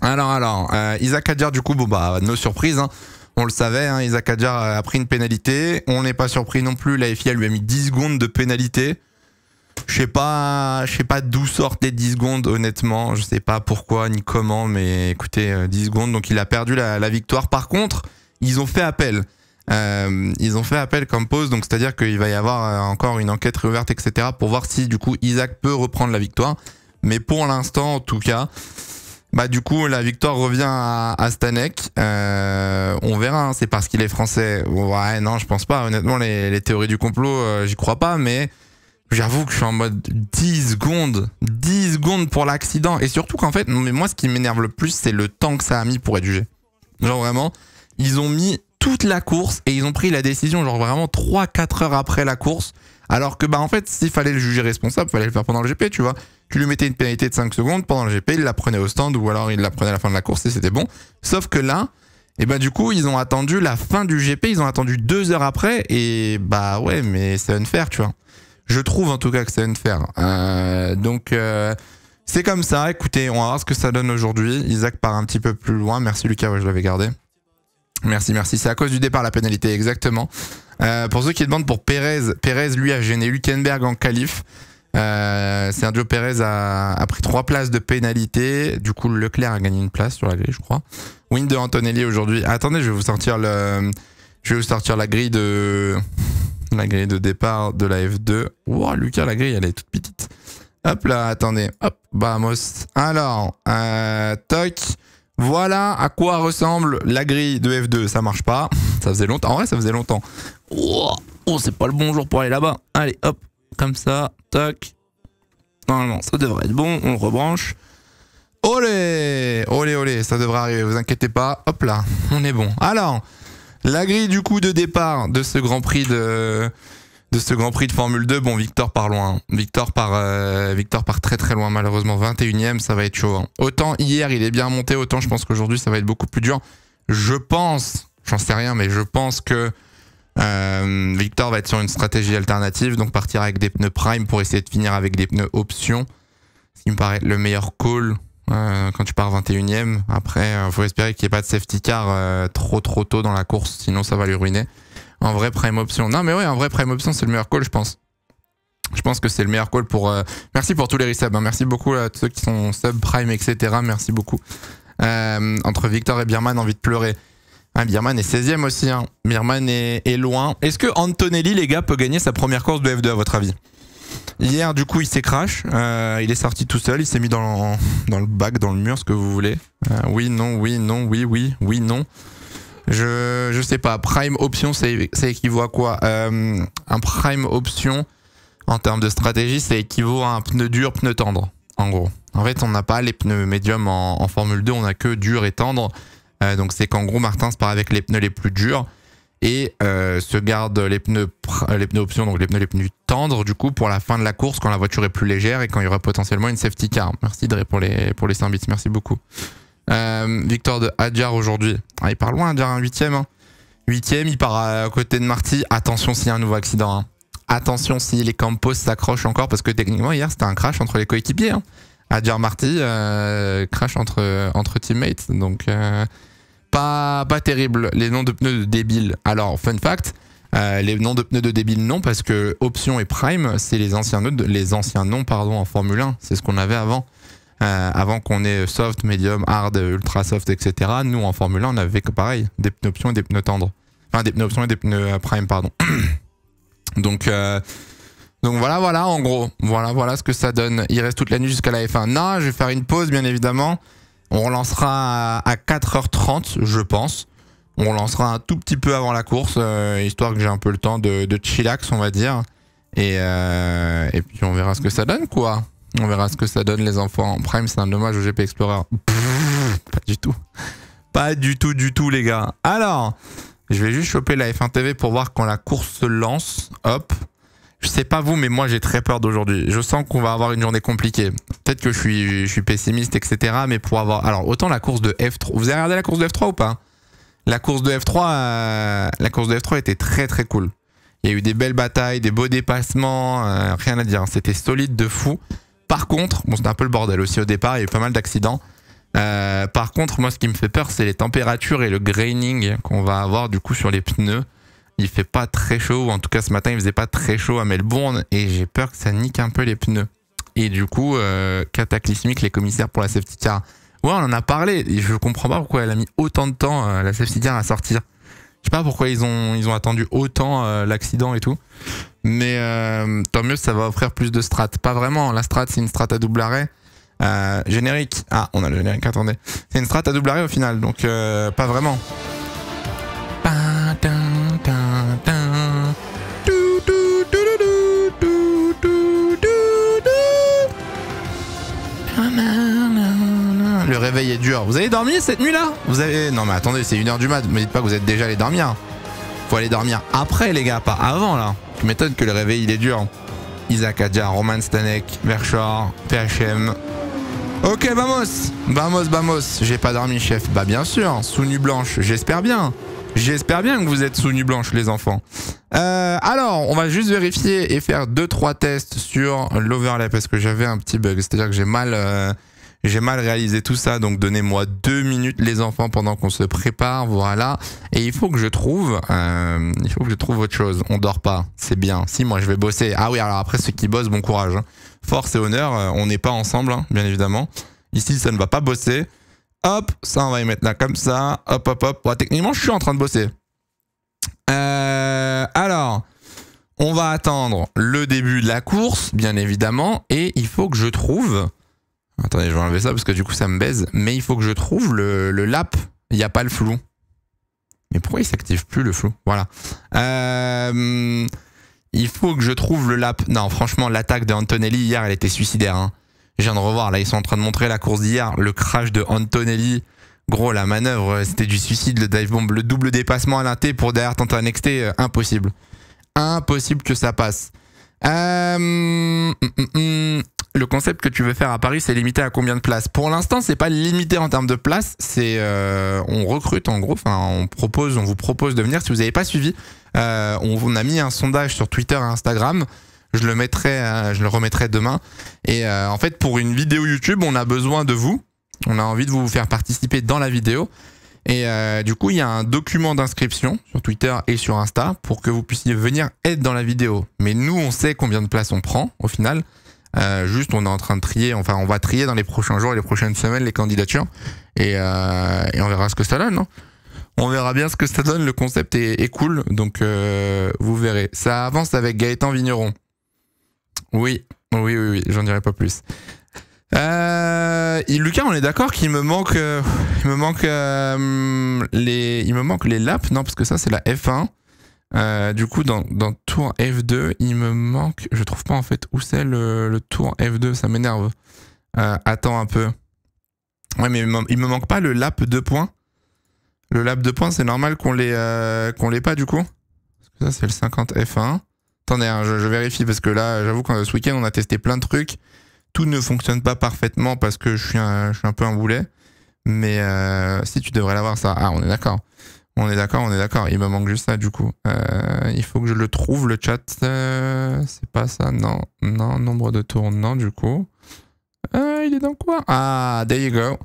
Isaac Hadjar, du coup, bon bah, nos surprises, hein. On le savait, hein, Isaac Hadjar a pris une pénalité. On n'est pas surpris non plus, la FIA lui a mis 10 secondes de pénalité. Je sais pas d'où sortent les 10 secondes, honnêtement. Je sais pas pourquoi ni comment, mais écoutez, 10 secondes, donc il a perdu la victoire. Par contre, ils ont fait appel. Ils ont fait appel comme pause, donc c'est-à-dire qu'il va y avoir encore une enquête réouverte, etc. pour voir si, du coup, Isaac peut reprendre la victoire. Mais pour l'instant, en tout cas, bah du coup, la victoire revient à Stanek. On verra, hein, c'est parce qu'il est français. Ouais, non, je pense pas. Honnêtement, les théories du complot, j'y crois pas, mais j'avoue que je suis en mode 10 secondes pour l'accident. Et surtout qu'en fait, mais moi, ce qui m'énerve le plus, c'est le temps que ça a mis pour être jugé. Genre vraiment, ils ont mis toute la course et ils ont pris la décision genre vraiment 3-4 heures après la course. Alors que bah en fait, s'il fallait le juger responsable, fallait le faire pendant le GP, tu vois. Tu lui mettais une pénalité de 5 secondes pendant le GP, il la prenait au stand ou alors il la prenait à la fin de la course et c'était bon. Sauf que là, et bah du coup, ils ont attendu la fin du GP, ils ont attendu 2 heures après et bah ouais, mais c'est unfair, tu vois. Je trouve en tout cas que c'est unfair. Donc c'est comme ça, écoutez, on va voir ce que ça donne aujourd'hui. Isaac part un petit peu plus loin, merci Lucas, ouais, je l'avais gardé. Merci, c'est à cause du départ la pénalité, exactement. Pour ceux qui demandent pour Perez, lui a gêné Hülkenberg en qualif. Sergio Perez a pris 3 places de pénalité. Du coup, Leclerc a gagné une place sur la grille, je crois. Win de Antonelli aujourd'hui. Attendez, je vais vous sortir la grille de départ de la F2. Wow, Lucas, la grille, elle est toute petite. Hop là, attendez. Hop, vamos. Alors, toc. Voilà à quoi ressemble la grille de F2. Ça marche pas. Ça faisait longtemps. En vrai, ça faisait longtemps. Oh, c'est pas le bon jour pour aller là-bas. Allez, hop. Comme ça. Toc. Normalement, ça devrait être bon. On le rebranche. Olé, ça devrait arriver. Vous inquiétez pas. Hop là. On est bon. Alors, la grille du coup de départ de ce Grand Prix de Formule 2, bon, Victor part loin. Victor part très très loin, malheureusement. 21ème, ça va être chaud. Hein. Autant hier, il est bien monté, autant je pense qu'aujourd'hui, ça va être beaucoup plus dur. Je pense, j'en sais rien, mais je pense que Victor va être sur une stratégie alternative, donc partir avec des pneus prime pour essayer de finir avec des pneus options. Ce qui me paraît le meilleur call quand tu pars 21ème. Après, faut espérer qu'il n'y ait pas de safety car trop tôt dans la course, sinon ça va lui ruiner. En vrai prime option. Non mais ouais, en vrai prime option c'est le meilleur call je pense. Je pense que c'est le meilleur call pour... Merci pour tous les resubs, hein. Merci beaucoup à tous ceux qui sont sub prime etc. Merci beaucoup. Entre Victor et Birman, envie de pleurer. Ah, Birman est 16ème aussi, hein. Birman est loin. Est-ce que Antonelli les gars peut gagner sa première course de F2 à votre avis? Hier du coup il s'est crash, il est sorti tout seul, il s'est mis dans le bac, dans le mur, ce que vous voulez. Oui, non, non. Je sais pas, prime option ça équivaut à quoi? Un prime option en termes de stratégie ça équivaut à un pneu dur, pneu tendre en gros. En fait on n'a pas les pneus médium en Formule 2, on a que dur et tendre. Donc c'est qu'en gros Martin se part avec les pneus les plus durs et se garde les pneus options, donc les pneus les plus tendres du coup pour la fin de la course quand la voiture est plus légère et quand il y aura potentiellement une safety car. Merci Dre pour les 5 bits, merci beaucoup. Victor de Hadjar aujourd'hui. Ah, il part loin, Hadjar, un 8ème. Hein. 8ème, il part à côté de Marty. Attention s'il y a un nouveau accident. Hein. Attention si les Campos s'accrochent encore parce que techniquement hier c'était un crash entre les coéquipiers. Hein. Hadjar Marty, crash entre teammates. Donc pas terrible. Les noms de pneus de débiles. Alors, fun fact, les noms de pneus de débiles non parce que option et prime c'est les anciens noms en Formule 1. C'est ce qu'on avait avant. Avant qu'on ait soft, medium, hard, ultra soft, etc. Nous en Formule 1 on avait que pareil, des pneus options et des pneus tendres. Enfin des pneus options et des pneus prime pardon. Donc voilà en gros. Voilà ce que ça donne. Il reste toute la nuit jusqu'à la F1. Non, je vais faire une pause bien évidemment. On relancera à 4h30 je pense. On relancera un tout petit peu avant la course, histoire que j'ai un peu le temps de chillax on va dire. Et puis on verra ce que ça donne quoi. On verra ce que ça donne les enfants en prime, c'est un dommage au GP Explorer. Pas du tout. Pas du tout les gars. Alors, je vais juste choper la F1 TV pour voir quand la course se lance. Hop. Je sais pas vous, mais moi j'ai très peur d'aujourd'hui. Je sens qu'on va avoir une journée compliquée. Peut-être que je suis pessimiste, etc. Mais pour avoir... Alors, autant la course de F3... Vous avez regardé la course de F3 ou pas? La course de F3 était très très cool. Il y a eu des belles batailles, des beaux dépassements, rien à dire. C'était solide de fou. Par contre, bon c'était un peu le bordel aussi au départ, il y a eu pas mal d'accidents. Par contre, moi, ce qui me fait peur, c'est les températures et le graining qu'on va avoir du coup sur les pneus. Il fait pas très chaud, ou en tout cas ce matin, il faisait pas très chaud à Melbourne, et j'ai peur que ça nique un peu les pneus. Et du coup, cataclysmique, les commissaires pour la safety car. Ouais, on en a parlé, et je comprends pas pourquoi elle a mis autant de temps, la safety car, à sortir. Je sais pas pourquoi ils ont attendu autant l'accident et tout. Mais tant mieux, ça va offrir plus de strats. Pas vraiment, la strat, c'est une strat à double arrêt. Générique. Ah, on a le générique, attendez. C'est une strat à double arrêt au final, donc pas vraiment. Le réveil est dur. Vous avez dormi cette nuit-là? Vous avez... Non mais attendez, c'est 1h du mat. Me dites pas que vous êtes déjà allé dormir. Faut aller dormir après les gars, pas avant là. Tu m'étonnes que le réveil il est dur. Isaac Adjar, Roman Stanek, Verschoor, PHM. Ok, vamos. Vamos. J'ai pas dormi, chef. Bah bien sûr, sous nuit blanche. J'espère bien. J'espère bien que vous êtes sous nuit blanche, les enfants. Alors, on va juste vérifier et faire 2-3 tests sur l'overlay parce que j'avais un petit bug. C'est-à-dire que j'ai mal réalisé tout ça. Donc, donnez-moi 2 minutes, les enfants, pendant qu'on se prépare. Voilà. Et il faut que je trouve autre chose. On dort pas. C'est bien. Si, moi, je vais bosser. Ah oui, alors après, ceux qui bossent, bon courage. Force et honneur. On n'est pas ensemble, hein, bien évidemment. Ici, ça ne va pas bosser. Hop, ça on va y mettre là comme ça. Hop. Bon, techniquement, je suis en train de bosser. Alors, on va attendre le début de la course, bien évidemment. Et il faut que je trouve... Attendez, je vais enlever ça parce que du coup, ça me baise. Mais il faut que je trouve le lap. Il n'y a pas le flou. Mais pourquoi il s'active plus le flou? Voilà. Il faut que je trouve le lap. Non, franchement, l'attaque de Antonelli hier, elle était suicidaire, hein. Je viens de revoir, là, ils sont en train de montrer la course d'hier, le crash de Antonelli. Gros, la manœuvre, c'était du suicide, le dive bomb, le double dépassement à l'inté pour derrière tenter un XT, impossible. Impossible que ça passe. Le concept que tu veux faire à Paris, c'est limité à combien de places? Pour l'instant, c'est pas limité en termes de places, c'est on recrute en gros, enfin on vous propose de venir. Si vous n'avez pas suivi, on a mis un sondage sur Twitter et Instagram. Je le remettrai demain. Et en fait, pour une vidéo YouTube, on a besoin de vous. On a envie de vous faire participer dans la vidéo. Et du coup, il y a un document d'inscription sur Twitter et sur Insta pour que vous puissiez venir être dans la vidéo. Mais nous, on sait combien de places on prend au final. Juste, on est en train de trier. Enfin, on va trier dans les prochains jours et les prochaines semaines les candidatures. Et on verra ce que ça donne, hein. On verra bien ce que ça donne. Le concept est cool. Donc, vous verrez. Ça avance avec Gaëtan Vigneron. Oui, j'en dirai pas plus. Lucas, on est d'accord qu'il me manque, il me manque les laps, non parce que ça c'est la F1. Du coup dans tour F2, il me manque, je trouve pas en fait où c'est le tour F2, ça m'énerve. Attends un peu. Ouais mais il me manque pas le lap 2 points. Le lap 2 points, c'est normal qu'on l'ait pas du coup. Parce que ça c'est le 50 F1. Attendez, hein, je vérifie parce que là, j'avoue que ce week-end, on a testé plein de trucs. Tout ne fonctionne pas parfaitement parce que je suis un peu un boulet. Mais si, tu devrais l'avoir ça. Ah, on est d'accord. On est d'accord. Il me manque juste ça du coup. Il faut que je le trouve, le chat. C'est pas ça, non. Non, nombre de tours, non du coup. Il est dans quoi? Ah, there you go.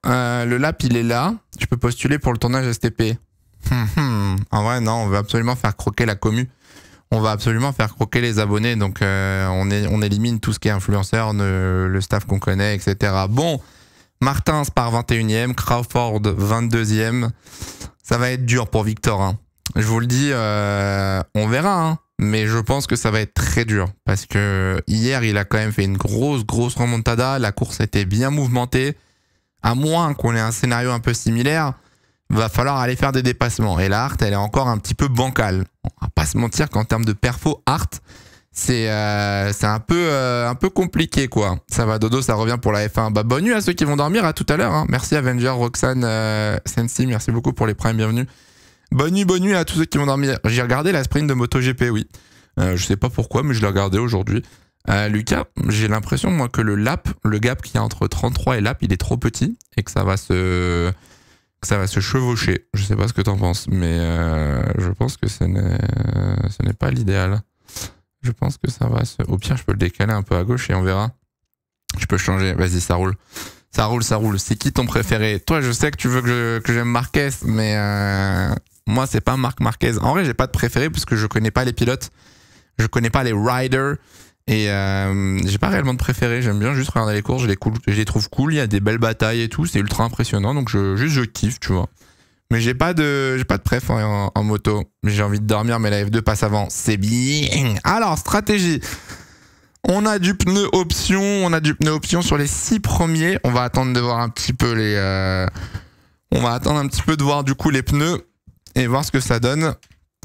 Le lap, il est là. Tu peux postuler pour le tournage STP. En vrai, non, on veut absolument faire croquer la commu. On va absolument faire croquer les abonnés. Donc, on élimine tout ce qui est influenceur, le staff qu'on connaît, etc. Bon, Martins part 21e, Crawford 22e. Ça va être dur pour Victor, hein. Je vous le dis, on verra, hein. Mais je pense que ça va être très dur. Parce que hier, il a quand même fait une grosse remontada. La course était bien mouvementée. À moins qu'on ait un scénario un peu similaire, va falloir aller faire des dépassements. Et la Hart, elle est encore un petit peu bancale. On va pas se mentir qu'en termes de perfo, Hart, c'est un peu compliqué, quoi. Ça va, dodo, ça revient pour la F1. Bah, bonne nuit à ceux qui vont dormir, à tout à l'heure, hein. Merci Avenger, Roxane, Sensi, merci beaucoup pour les primes, bienvenue. Bonne nuit à tous ceux qui vont dormir. J'ai regardé la sprint de MotoGP, oui. Je sais pas pourquoi, mais je l'ai regardé aujourd'hui. Lucas, j'ai l'impression, moi, que le gap qu'il y a entre 33 et lap, il est trop petit et que ça va se chevaucher. Je sais pas ce que t'en penses, mais je pense que ce n'est pas l'idéal. Je pense que ça va se... Au pire, je peux le décaler un peu à gauche et on verra. Je peux changer. Vas-y, ça roule. Ça roule, ça roule. C'est qui ton préféré? Toi, je sais que tu veux que j'aime Marquez, mais moi, c'est pas Marc Marquez. En vrai, j'ai pas de préféré parce que je connais pas les pilotes. Je connais pas les riders. Et j'ai pas réellement de préféré. J'aime bien juste regarder les courses. Je les trouve cool. Il y a des belles batailles et tout. C'est ultra impressionnant. Donc, je kiffe, tu vois. Mais j'ai pas de préf en moto. J'ai envie de dormir, mais la F2 passe avant. C'est bien. Alors, stratégie. On a du pneu option sur les 6 premiers. On va attendre de voir un petit peu on va attendre un petit peu de voir du coup les pneus et voir ce que ça donne.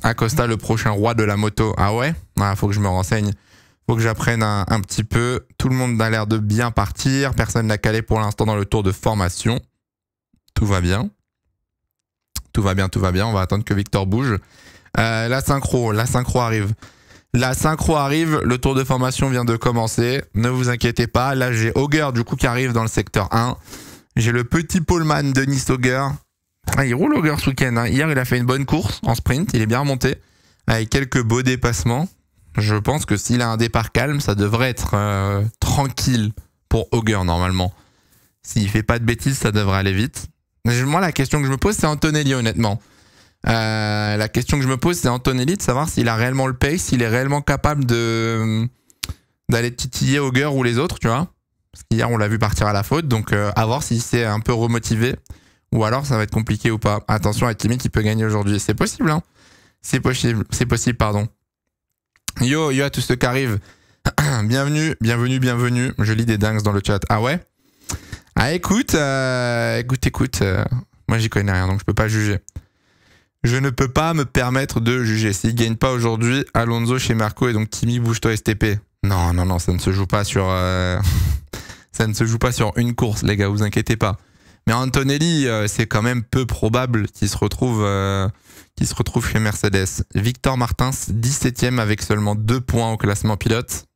Acosta, le prochain roi de la moto. Ah ouais? Faut que je me renseigne. Faut que j'apprenne un petit peu. Tout le monde a l'air de bien partir. Personne n'a calé pour l'instant dans le tour de formation. Tout va bien. Tout va bien. On va attendre que Victor bouge. La synchro arrive. La synchro arrive, le tour de formation vient de commencer, ne vous inquiétez pas, là j'ai Auger du coup qui arrive dans le secteur 1, j'ai le petit poleman Denis Auger, il roule Auger ce week-end, hein. Hier il a fait une bonne course en sprint, il est bien remonté, avec quelques beaux dépassements, je pense que s'il a un départ calme, ça devrait être tranquille pour Auger normalement, s'il fait pas de bêtises ça devrait aller vite. Moi la question que je me pose c'est Antonelli honnêtement. La question que je me pose, c'est Antonelli de savoir s'il a réellement le pace, s'il est réellement capable d'aller titiller Auger ou les autres, tu vois. Parce qu'hier, on l'a vu partir à la faute, donc à voir si c'est un peu remotivé ou alors ça va être compliqué ou pas. Attention à Kimi qui peut gagner aujourd'hui. C'est possible, hein. C'est possible, pardon. Yo à tous ceux qui arrivent. Bienvenue. Je lis des dingues dans le chat. Ah ouais? Ah écoute. Moi, j'y connais rien, donc je peux pas juger. Je ne peux pas me permettre de juger. S'il gagne pas aujourd'hui, Alonso chez Marco et donc Kimi bouge-toi STP. Non, ça ne se joue pas sur ça ne se joue pas sur une course, les gars, vous inquiétez pas. Mais Antonelli, c'est quand même peu probable qu'il se retrouve chez Mercedes. Victor Martins, 17e avec seulement 2 points au classement pilote.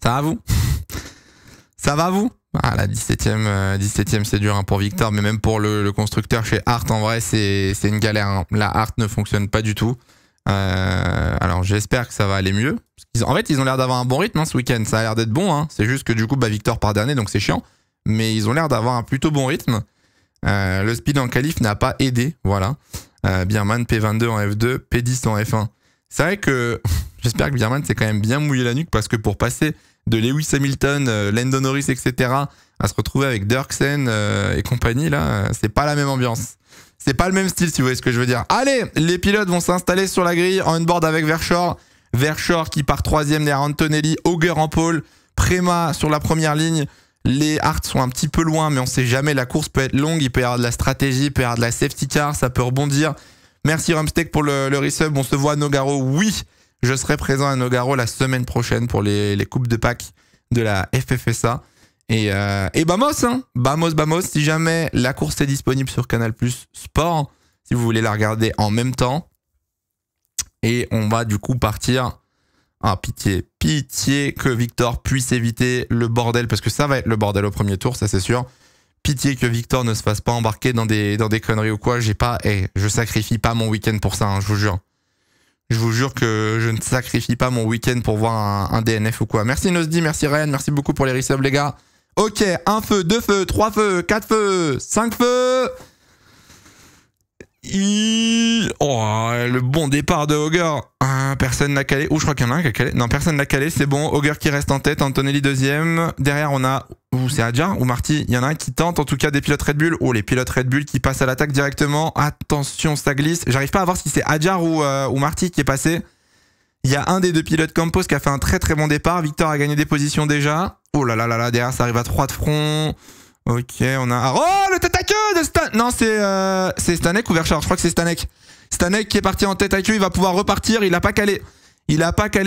Ça va vous? Ça va vous? Ah, la 17e c'est dur hein, pour Victor, mais même pour le constructeur chez Hart, en vrai, c'est une galère. Hein. La Hart ne fonctionne pas du tout. Alors, j'espère que ça va aller mieux. En fait, ils ont l'air d'avoir un bon rythme hein, ce week-end. Ça a l'air d'être bon. Hein. C'est juste que du coup, Victor part dernier, donc c'est chiant. Mais ils ont l'air d'avoir un plutôt bon rythme. Le speed en qualif n'a pas aidé. Voilà. Birman, P22 en F2, P10 en F1. C'est vrai que j'espère que Birman s'est quand même bien mouillé la nuque parce que pour passer de Lewis Hamilton, Lando Norris, etc. à se retrouver avec Dirksen et compagnie, là, c'est pas la même ambiance. C'est pas le même style, si vous voyez ce que je veux dire. Allez, les pilotes vont s'installer sur la grille, en on-board avec Verschoor. Verschoor qui part 3e derrière Antonelli, Auger en pole, Prema sur la première ligne. Les Hart sont un petit peu loin, mais on sait jamais, la course peut être longue, il peut y avoir de la stratégie, il peut y avoir de la safety car, ça peut rebondir. Merci Rumsteak pour le resub, on se voit à Nogaro, oui. Je serai présent à Nogaro la semaine prochaine pour les coupes de Pâques de la FFSA. Et vamos, hein. Vamos. Si jamais la course est disponible sur Canal+ Sport, si vous voulez la regarder en même temps. Et on va du coup partir. Ah, pitié que Victor puisse éviter le bordel, parce que ça va être le bordel au premier tour, ça c'est sûr. Pitié que Victor ne se fasse pas embarquer dans des conneries ou quoi. Je sacrifie pas mon week-end pour ça, hein, je vous jure. Je vous jure que je ne sacrifie pas mon week-end pour voir un DNF ou quoi. Merci Nosdi, merci Ryan, merci beaucoup pour les resubs les gars. Ok, 1 feu, 2 feux, 3 feux, 4 feux, 5 feux. Oh, le bon départ de Auger. Personne n'a calé. Je crois qu'il y en a un qui a calé. Non, personne n'a calé, c'est bon. Auger qui reste en tête, Antonelli 2e. Derrière, on a... c'est Adjar ou Marty? Il y en a un qui tente, en tout cas, des pilotes Red Bull. Oh, les pilotes Red Bull qui passent à l'attaque directement. Attention, ça glisse. J'arrive pas à voir si c'est Adjar ou Marty qui est passé. Il y a un des 2 pilotes Campos qui a fait un très très bon départ. Victor a gagné des positions déjà. Oh là, derrière, ça arrive à 3 de front. Ok, on a... Oh, le tête à queue de Stan... Non, c'est Stanek ou Verschoor? Je crois que c'est Stanek. Stanek qui est parti en tête à queue, il va pouvoir repartir. Il a pas calé.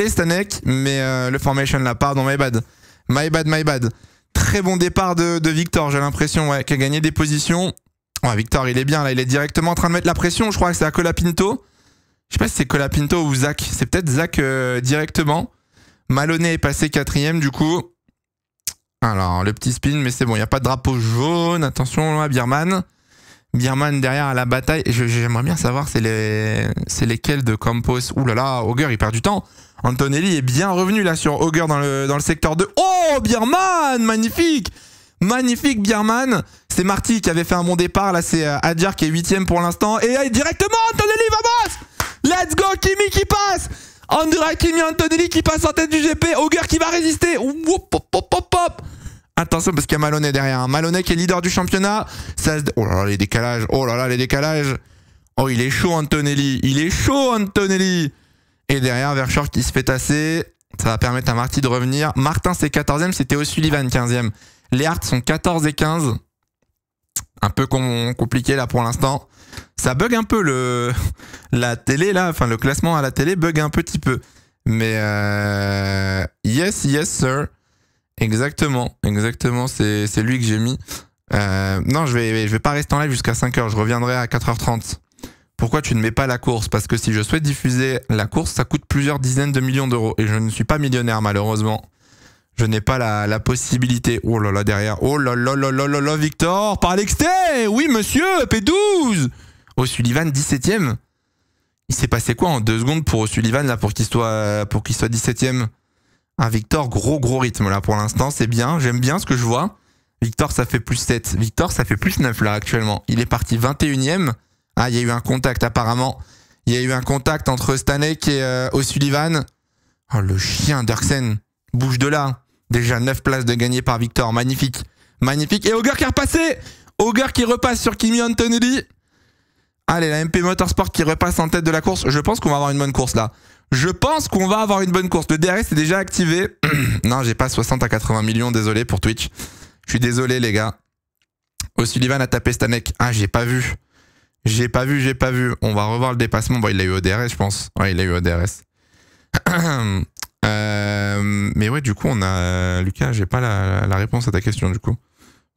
Stanek, mais le formation là, pardon, my bad. Très bon départ de Victor, j'ai l'impression, ouais, qui a gagné des positions. Ouais, Victor, il est bien là, il est directement en train de mettre la pression. Je crois que c'est à Colapinto. Je sais pas si c'est Colapinto ou Zach. C'est peut-être Zach directement. Maloney est passé 4e du coup. Alors, le petit spin, mais c'est bon, il n'y a pas de drapeau jaune. Attention à Birman. Birman derrière à la bataille. J'aimerais bien savoir c'est lesquels de Campos. Ouh là là, Auger, il perd du temps. Antonelli est bien revenu là sur Auger dans le secteur 2. Oh, Birman, magnifique. Magnifique Bierman. C'est Marty qui avait fait un bon départ. Là, c'est Adjar qui est 8ème pour l'instant. Et là, directement, Antonelli, vamos! Let's go, Kimi qui passe! Andrea Kimi, Antonelli qui passe en tête du GP. Auger qui va résister. Hop, hop, hop, hop, hop. Attention parce qu'il y a Maloney derrière. Hein. Maloney qui est leader du championnat. Ça se... Oh là là, les décalages. Oh là là, les décalages. Oh, il est chaud, Antonelli. Il est chaud, Antonelli. Et derrière, Verschoor qui se fait tasser. Ça va permettre à Marty de revenir. Martin, c'est 14ème. C'était O'Sullivan, 15ème. Les Hart sont 14 et 15. Un peu compliqué là pour l'instant. Ça bug un peu la télé là. Enfin, le classement à la télé bug un petit peu. Mais yes, yes, sir. Exactement, c'est lui que j'ai mis. Non, je vais pas rester en live jusqu'à 5h, je reviendrai à 4h30. Pourquoi tu ne mets pas la course? Parce que si je souhaite diffuser la course, ça coûte plusieurs dizaines de millions d'euros. Et je ne suis pas millionnaire, malheureusement. Je n'ai pas la possibilité. Oh là là, derrière. Oh là là là là là là, Victor, par l'extérieur. Oui, monsieur, P12. O'Sullivan, 17ème. Il s'est passé quoi en 2 secondes pour O'Sullivan, là, pour qu'il soit 17ème? Ah, Victor, gros rythme là pour l'instant, c'est bien, j'aime bien ce que je vois. Victor, ça fait plus 7. Victor, ça fait plus 9 là actuellement. Il est parti 21ème. Ah, il y a eu un contact apparemment. Il y a eu un contact entre Stanek et O'Sullivan. Oh, le chien Derksen. Bouge de là. Déjà 9 places de gagné par Victor. Magnifique. Magnifique. Et Auger qui est repassé. Auger qui repasse sur Kimi Antonelli. Allez, la MP Motorsport qui repasse en tête de la course. Je pense qu'on va avoir une bonne course là. Je pense qu'on va avoir une bonne course. Le DRS est déjà activé. Non, j'ai pas 60 à 80 millions, désolé pour Twitch. Je suis désolé les gars. O'Sullivan a tapé Stanek. Ah, j'ai pas vu. J'ai pas vu. On va revoir le dépassement. Bon, il l'a eu au DRS, je pense. Ouais, il l'a eu au DRS. Mais ouais, du coup, on a... Lucas, j'ai pas la réponse à ta question, du coup.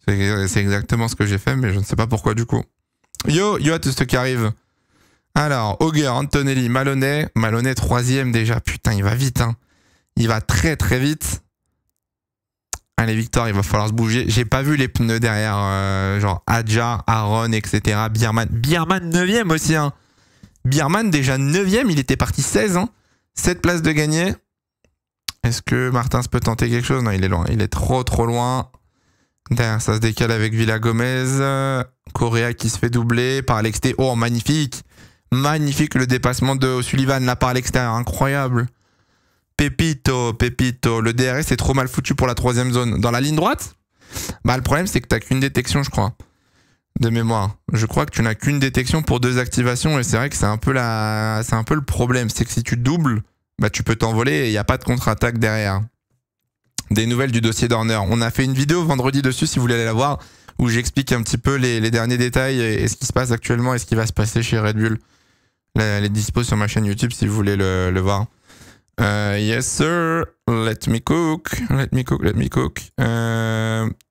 C'est exactement ce que j'ai fait, mais je ne sais pas pourquoi, du coup. Yo à tous ceux qui arrivent. Alors, Auger, Antonelli, Maloney. Maloney, 3ème déjà. Putain, il va vite, hein. Il va très vite. Allez, Victor, il va falloir se bouger. J'ai pas vu les pneus derrière, genre Adjar, Aaron, etc. Bierman 9ème aussi, hein. Bierman, déjà 9ème, il était parti 16, hein. 7 places de gagné. Est-ce que Martin peut tenter quelque chose? Non, il est loin. Il est trop loin. Derrière, ça se décale avec Villa Gomez. Correa qui se fait doubler par l'extérieur. Oh, magnifique. Magnifique le dépassement de O'Sullivan là par l'extérieur, incroyable. Pepito. Le DRS est trop mal foutu pour la 3ème zone. Dans la ligne droite, bah le problème c'est que t'as qu'une détection, je crois, de mémoire. Je crois que tu n'as qu'une détection pour 2 activations et c'est vrai que c'est un peu le problème, c'est que si tu doubles, bah tu peux t'envoler et il n'y a pas de contre-attaque derrière. Des nouvelles du dossier d'Horner. On a fait une vidéo vendredi dessus si vous voulez aller la voir, où j'explique un petit peu les derniers détails et ce qui se passe actuellement et ce qui va se passer chez Red Bull. Elle est dispo sur ma chaîne YouTube si vous voulez le voir. Yes sir, let me cook.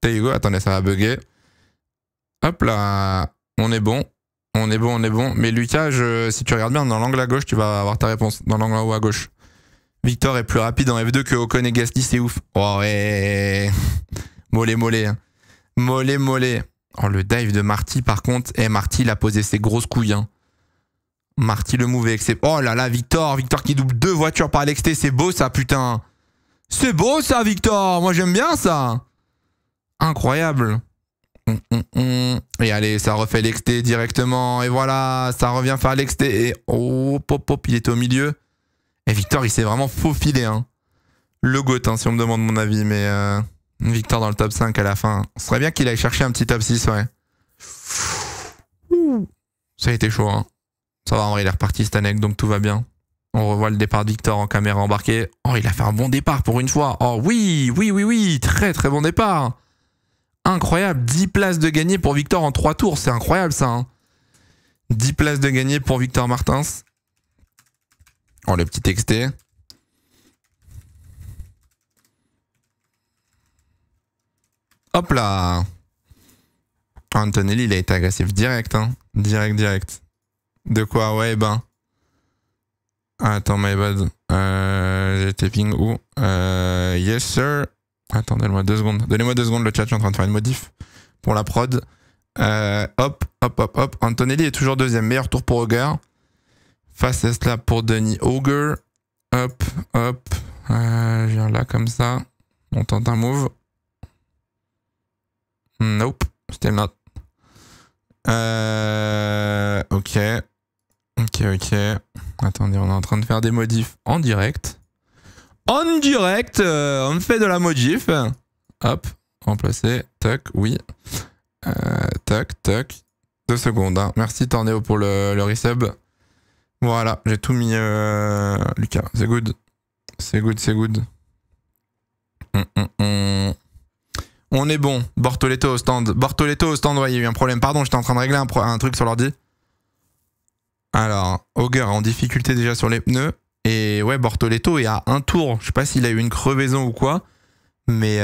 There you go. Attendez, ça va bugger. Hop là, on est bon. Mais Lucas, si tu regardes bien dans l'angle à gauche, tu vas avoir ta réponse. Dans l'angle en haut à gauche. Victor est plus rapide en F2 que Ocon et Gasly, c'est ouf. Oh ouais. Mollet. Hein. Mollet. Oh, le dive de Marty par contre. Marty, il a posé ses grosses couilles. Hein. Marty le move avec ses... Oh là là, Victor qui double 2 voitures par l'exté, c'est beau ça, putain. C'est beau ça, Victor. Moi j'aime bien ça. Incroyable. Et allez, ça refait l'exté directement. Et voilà, ça revient faire l'exté. Et oh, pop, il était au milieu. Et Victor, il s'est vraiment faufilé. Hein. Le GOAT, hein, si on me demande mon avis. Mais Victor dans le top 5 à la fin. Ce serait bien qu'il aille chercher un petit top 6, ouais. Ça a été chaud, hein. Ça va, en vrai, il est reparti Stanek, donc tout va bien. On revoit le départ de Victor en caméra embarquée. Oh, il a fait un bon départ pour une fois. Oh oui. Très bon départ. Incroyable. 10 places de gagné pour Victor en 3 tours. C'est incroyable ça. Hein. 10 places de gagné pour Victor Martins. Oh, le petit texté. Hop là. Antonelli, il a été agressif direct. Hein. Direct. De quoi? Ouais, ben. Attends, my bad. J'étais ping où? Yes, sir. Attends, donnez-moi 2 secondes. Donnez-moi 2 secondes, le chat, je suis en train de faire une modif pour la prod. Hop. Antonelli est toujours 2ème. Meilleur tour pour Auger. Fastest lap pour Denis Auger. Hop. Je viens là, comme ça. On tente un move. Nope, still not. Ok. Attendez, on est en train de faire des modifs en direct. On fait de la modif. Hop, remplacer. Tac, oui. Tac. 2 secondes. Hein. Merci Tornéo pour le resub. Voilà, j'ai tout mis. Lucas, c'est good. C'est good. On est bon. Bortoletto au stand. Ouais, il y a eu un problème. Pardon, j'étais en train de régler un truc sur l'ordi. Alors, Auger en difficulté déjà sur les pneus. Et ouais, Bortoletto est à un tour. Je sais pas s'il a eu une crevaison ou quoi. Mais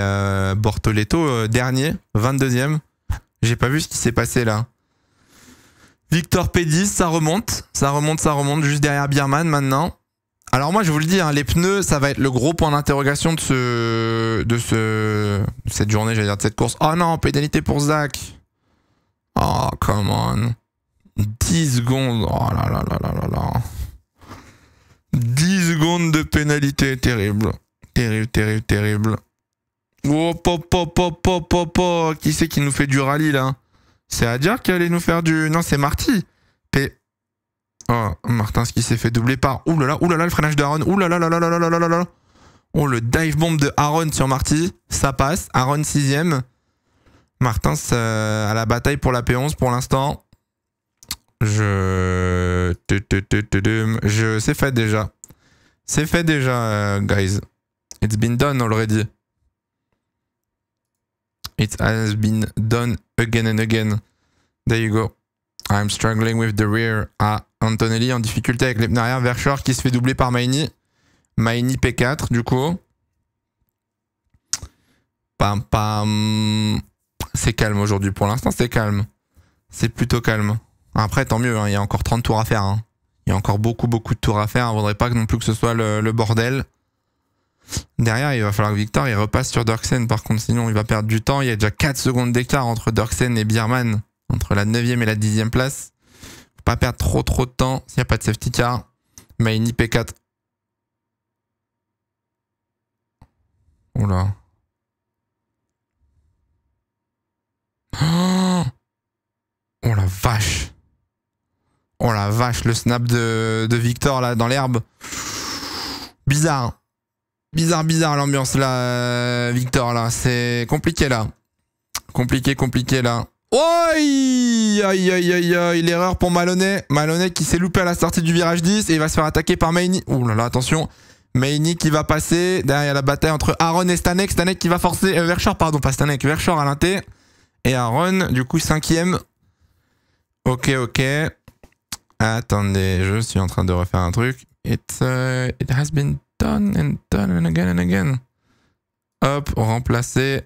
Bortoletto, dernier, 22e. J'ai pas vu ce qui s'est passé là. Victor P10, ça remonte. Juste derrière Bierman maintenant. Alors moi je vous le dis, hein, les pneus, ça va être le gros point d'interrogation de cette journée, j'allais dire de cette course. Oh non, pénalité pour Zach. Oh, come on. 10 secondes. Oh là là. 10 secondes de pénalité, terrible. Terrible. Oh, pop. Qui c'est qui nous fait du rallye là? C'est Adjar qui allait nous faire du... Non, c'est Marty. Oh, Martin, ce qui s'est fait doubler par... Ouh là là, le freinage d'Aaron. Ouh là là. Oh, le dive bomb de Aaron sur Marty. Ça passe. Aaron 6ème. Martin à la bataille pour la P11 pour l'instant. C'est fait déjà. Guys. It's been done already. It has been done again and again. There you go. I'm struggling with the rear. Ah, Antonelli en difficulté avec les pneus arrière. Verschoor qui se fait doubler par Maini. Maini P4 du coup. Pam. C'est calme aujourd'hui. Pour l'instant, c'est calme. C'est plutôt calme. Après, tant mieux. Hein, il y a encore 30 tours à faire. Hein. Il y a encore beaucoup de tours à faire. On ne voudrait pas non plus que ce soit le bordel. Derrière, il va falloir que Victor il repasse sur Dirksen. Par contre, sinon, il va perdre du temps. Il y a déjà 4 secondes d'écart entre Dirksen et Bierman. Entre la 9ème et la 10ème place. Faut pas perdre trop de temps s'il n'y a pas de safety car. Maini P4. Oula. Oh la vache. Le snap de Victor là dans l'herbe. Bizarre l'ambiance là, Victor là. C'est compliqué là. Compliqué là. Aïe, l'erreur pour Maloney. Maloney qui s'est loupé à la sortie du virage 10 et il va se faire attaquer par Maini. Ouh là là, attention. Maini qui va passer. Derrière la bataille entre Aaron et Stanek. Stanek qui va forcer. Verschoor, pardon, pas Stanek. Verschoor à l'inté. Et Aaron, du coup, 5ème. Ok. Attendez, je suis en train de refaire un truc. It has been done and again. Hop, remplacer.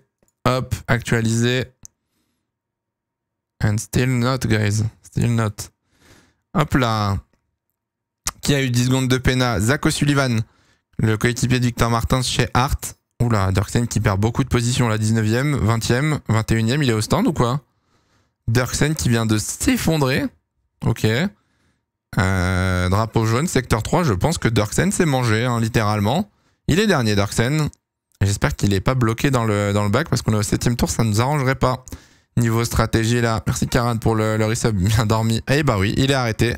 Hop, actualiser. And still not, guys. Still not. Hop là. Qui a eu 10 secondes de pénal? Zach O'Sullivan, le coéquipier de Victor Martins chez Hart. Oula, Dirksen qui perd beaucoup de positions, la 19ème, 20ème, 21ème, il est au stand ou quoi? Dirksen qui vient de s'effondrer. Ok. Drapeau jaune, secteur 3, je pense que Dirksen s'est mangé, hein, littéralement. Il est dernier, Dirksen. J'espère qu'il n'est pas bloqué dans le bac parce qu'on est au 7ème tour, ça ne nous arrangerait pas. Niveau stratégie là. Merci Karan pour le resub, bien dormi. Eh bah oui, il est arrêté.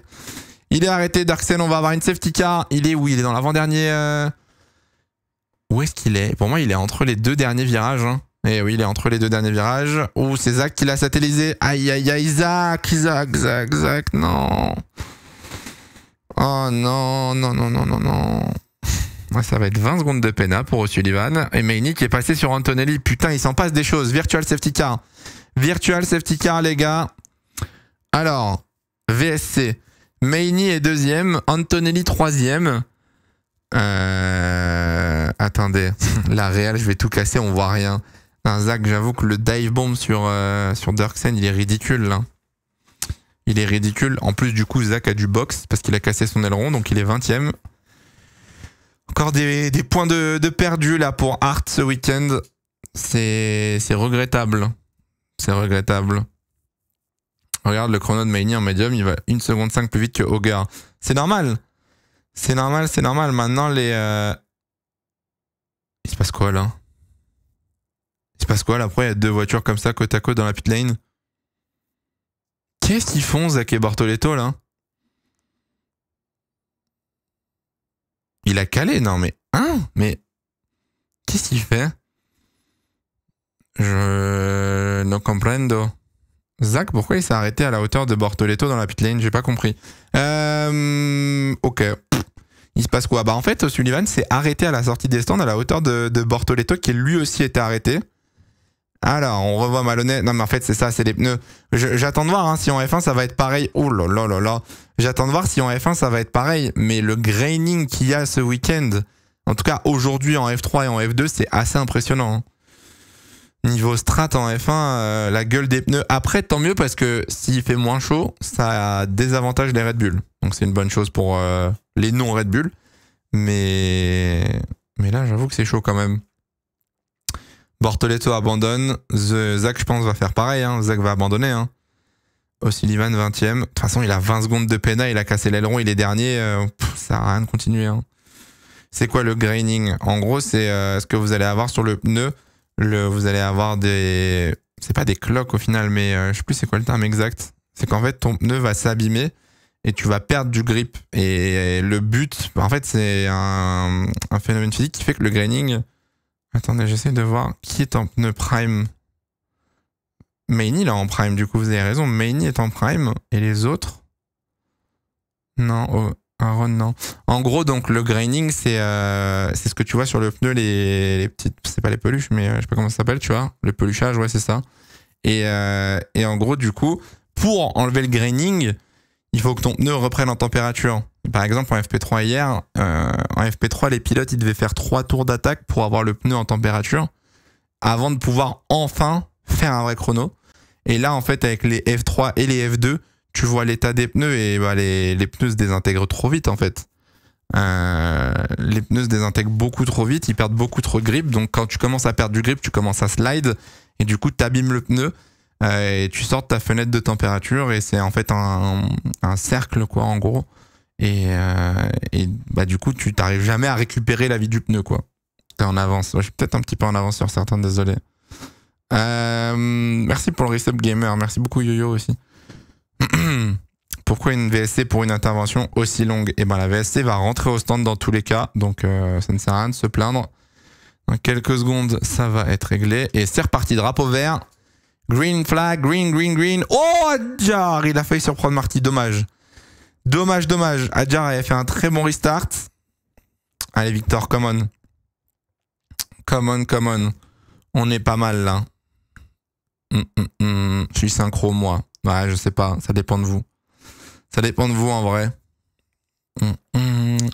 Dirksen, on va avoir une safety car. Il est où? Il est dans l'avant-dernier... Où est-ce qu'il est? Pour moi, il est entre les 2 derniers virages. Hein. Eh oui, il est entre les 2 derniers virages. Oh, c'est Zach qui l'a satellisé. Aïe, Zach, non. Oh non. Ouais, ça va être 20 secondes de pénal pour O'Sullivan. Et Maini qui est passé sur Antonelli. Putain, il s'en passe des choses. Virtual safety car, les gars. Alors, VSC. Maini est 2ème. Antonelli 3ème. Attendez, la réelle, je vais tout casser, on voit rien. Zach, j'avoue que le dive bomb sur Dirksen, il est ridicule là. Il est ridicule. En plus, du coup, Zach a du box parce qu'il a cassé son aileron, donc il est 20ème. Encore des points de perdu là pour Hart ce week-end. C'est regrettable. Regarde le chrono de Maini en médium, il va 1 seconde 5 plus vite que Auger. C'est normal. Maintenant, il se passe quoi là? Il se passe quoi là? Après, il y a deux voitures comme ça, côte à côte dans la pit lane. Qu'est-ce qu'ils font, Zach et Bortoleto, là? Il a calé, non mais... Hein? Mais... Qu'est-ce qu'il fait? Je... No comprendo. Zach, pourquoi il s'est arrêté à la hauteur de Bortoleto dans la pit lane? J'ai pas compris. Ok. Il se passe quoi? Bah en fait, Sullivan s'est arrêté à la sortie des stands à la hauteur de Bortoleto, qui lui aussi était arrêté. Alors, on revoit Maloney. Non mais en fait, c'est ça, c'est les pneus. J'attends de voir hein, si en F1 ça va être pareil. Oh là là là là. J'attends de voir si en F1 ça va être pareil. Mais le graining qu'il y a ce week-end, en tout cas aujourd'hui en F3 et en F2, c'est assez impressionnant. Hein. Niveau strat en F1, la gueule des pneus. Après, tant mieux parce que s'il fait moins chaud, ça désavantage les Red Bull. Donc c'est une bonne chose pour les non Red Bull. Mais là, j'avoue que c'est chaud quand même. Bortoleto abandonne. Zach, je pense, va faire pareil. Hein. Zach va abandonner. Hein. O'Sullivan, 20ème. De toute façon, il a 20 secondes de pénal. Il a cassé l'aileron. Il est dernier. Ça sert à rien de continuer. Hein. C'est quoi le graining? En gros, c'est ce que vous allez avoir sur le pneu. Vous allez avoir des... C'est pas des cloques au final, mais je sais plus c'est quoi le terme exact. C'est qu'en fait, ton pneu va s'abîmer et tu vas perdre du grip. Et le but, en fait, c'est un phénomène physique qui fait que le graining... Attendez, j'essaie de voir qui est en pneu prime. Maini, là, en prime, du coup, vous avez raison. Maini est en prime. Et les autres? Non, oh, Aaron, non. En gros, donc, le graining, c'est ce que tu vois sur le pneu, les petites... C'est pas les peluches, mais je sais pas comment ça s'appelle, tu vois. Le peluchage, ouais, c'est ça. Et en gros, du coup, pour enlever le graining, il faut que ton pneu reprenne en température. Par exemple, en FP3 hier, en FP3, les pilotes, ils devaient faire 3 tours d'attaque pour avoir le pneu en température avant de pouvoir enfin faire un vrai chrono. Et là, en fait, avec les F3 et les F2, tu vois l'état des pneus et bah, les pneus se désintègrent trop vite, en fait. Les pneus se désintègrent beaucoup trop vite, ils perdent beaucoup trop de grip. Donc, quand tu commences à perdre du grip, tu commences à slide et du coup, tu abîmes le pneu. Et tu sors de ta fenêtre de température et c'est en fait un cercle, quoi, en gros. Et bah, du coup, tu t'arrives jamais à récupérer la vie du pneu, quoi. T'es en avance. Je suis peut-être un petit peu en avance sur certains, désolé. Merci pour le Reset Gamer. Merci beaucoup, Yo-Yo aussi. Pourquoi une VSC pour une intervention aussi longue? Et ben la VSC va rentrer au stand dans tous les cas, donc ça ne sert à rien de se plaindre. Dans quelques secondes, ça va être réglé. Et c'est reparti, drapeau vert. Green flag, green, green, green. Oh, Adjar, il a failli surprendre Marty, dommage. Dommage, dommage. Adjar avait fait un très bon restart. Allez, Victor, come on. Come on, come on. On est pas mal, là. Je suis synchro, moi. Ouais, je sais pas, ça dépend de vous. Ça dépend de vous, en vrai.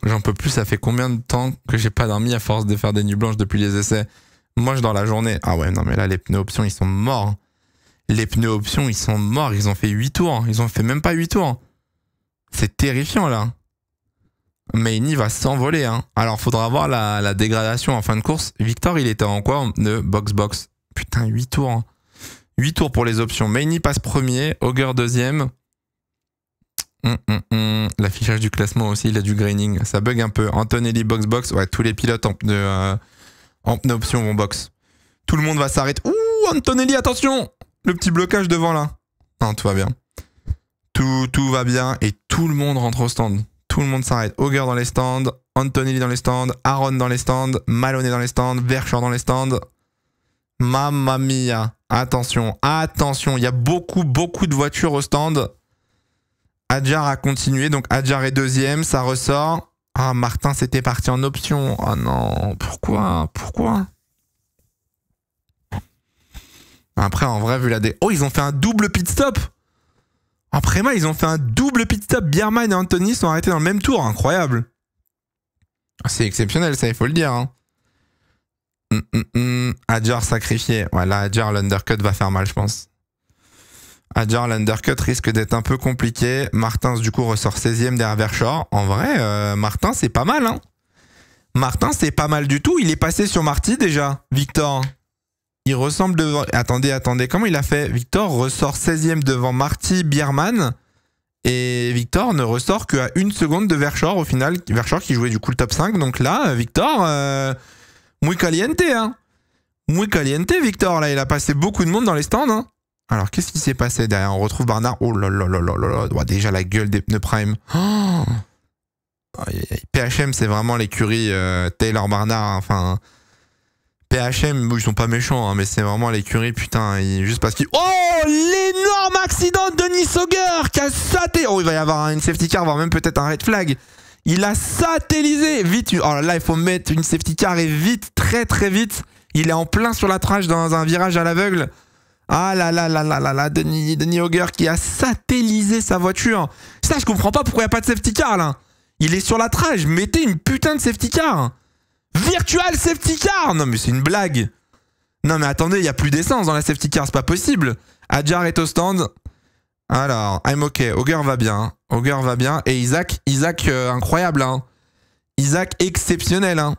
J'en peux plus, ça fait combien de temps que j'ai pas dormi à force de faire des nuits blanches depuis les essais? Moi, je dors la journée. Ah ouais, non, mais là, les pneus options, ils sont morts. Les pneus options, ils sont morts. Ils ont fait 8 tours. Ils ont fait même pas 8 tours. C'est terrifiant, là. Maini va s'envoler. Hein. Alors, faudra voir la dégradation en fin de course. Victor, il était en quoi? En pneu box-box. Putain, 8 tours. Hein. 8 tours pour les options. Maini passe premier. Auger deuxième. L'affichage du classement aussi, il a du graining. Ça bug un peu. Antonelli box-box. Ouais, tous les pilotes en pneu option vont box. Tout le monde va s'arrêter. Ouh, Antonelli, attention! Le petit blocage devant là. Non, tout va bien. Tout va bien et tout le monde rentre au stand. Tout le monde s'arrête. Auger dans les stands, Antonelli dans les stands, Aaron dans les stands, Maloney dans les stands, Verschoor dans les stands. Mamma mia. Attention, attention. Il y a beaucoup de voitures au stand. Adjar a continué. Donc Adjar est deuxième. Ça ressort. Ah, Martin, c'était parti en option. Oh non. Pourquoi? Après, en vrai, vu la Oh, ils ont fait un double pit stop. En Préma, ils ont fait un double pit stop. Bierman et Anthony sont arrêtés dans le même tour. Incroyable. C'est exceptionnel, ça, il faut le dire. Hein. Adjar sacrifié. Voilà, Adjar, l'undercut va faire mal, je pense. Adjar, l'undercut risque d'être un peu compliqué. Martins, du coup, ressort 16ème derrière Verschoor. En vrai, Martin, c'est pas mal. Hein. Martin, c'est pas mal du tout. Il est passé sur Marty, déjà. Victor. Il ressemble devant... Attendez, comment il a fait? Victor ressort 16ème devant Marty Bierman et Victor ne ressort qu'à 1 seconde de Verschoor au final. Verschoor qui jouait du coup le top 5. Donc là, Victor, muy caliente, hein. Muy caliente, Victor, là, il a passé beaucoup de monde dans les stands. Hein. Alors, qu'est-ce qui s'est passé derrière? On retrouve Barnard. Oh là là là là là là. Déjà la gueule des pneus Prime. Oh, PHM, c'est vraiment l'écurie Taylor Barnard. Enfin, PHM, ils sont pas méchants, hein, mais c'est vraiment l'écurie, putain. Juste parce qu'il. Oh, l'énorme accident de Denis Sauger qui a sauté. Oh, il va y avoir une safety car, voire même peut-être un red flag. Il a satellisé. Vite. Oh là là, il faut mettre une safety car et vite, très très vite. Il est en plein sur la trage dans un virage à l'aveugle. Ah là là là là là là, Denis Auger qui a satellisé sa voiture. Ça, je comprends pas pourquoi il n'y a pas de safety car là. Il est sur la trage, mettez une putain de safety car. Virtual safety car. Non mais c'est une blague. Non mais attendez, il n'y a plus d'essence dans la safety car, c'est pas possible. Adjar est au stand. Alors, I'm ok, Auger va bien. Auger va bien. Et Isaac incroyable. Hein. Isaac exceptionnel. Hein.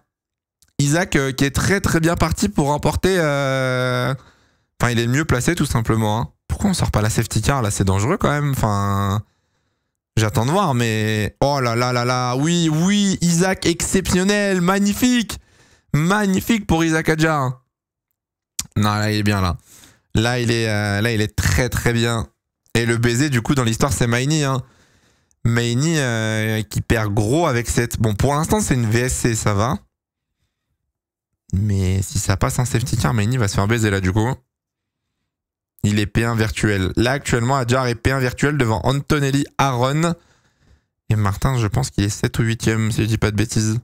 Isaac qui est très très bien parti pour remporter... Enfin, il est le mieux placé tout simplement. Hein. Pourquoi on sort pas la safety car là? C'est dangereux quand même. Enfin, j'attends de voir, mais oh là là là là, oui oui, Isaac exceptionnel, magnifique, magnifique pour Isaac Adjar. Non, là il est bien là. Là il est très très bien. Et le baiser du coup dans l'histoire c'est Maini. Hein. Maini qui perd gros avec cette. Bon, pour l'instant c'est une VSC, ça va. Mais si ça passe en safety car, Maini va se faire baiser là du coup. Il est P1 virtuel. Là, actuellement, Adjar est P1 virtuel devant Antonelli, Aaron. Et Martin, je pense qu'il est 7 ou 8ème, si je dis pas de bêtises.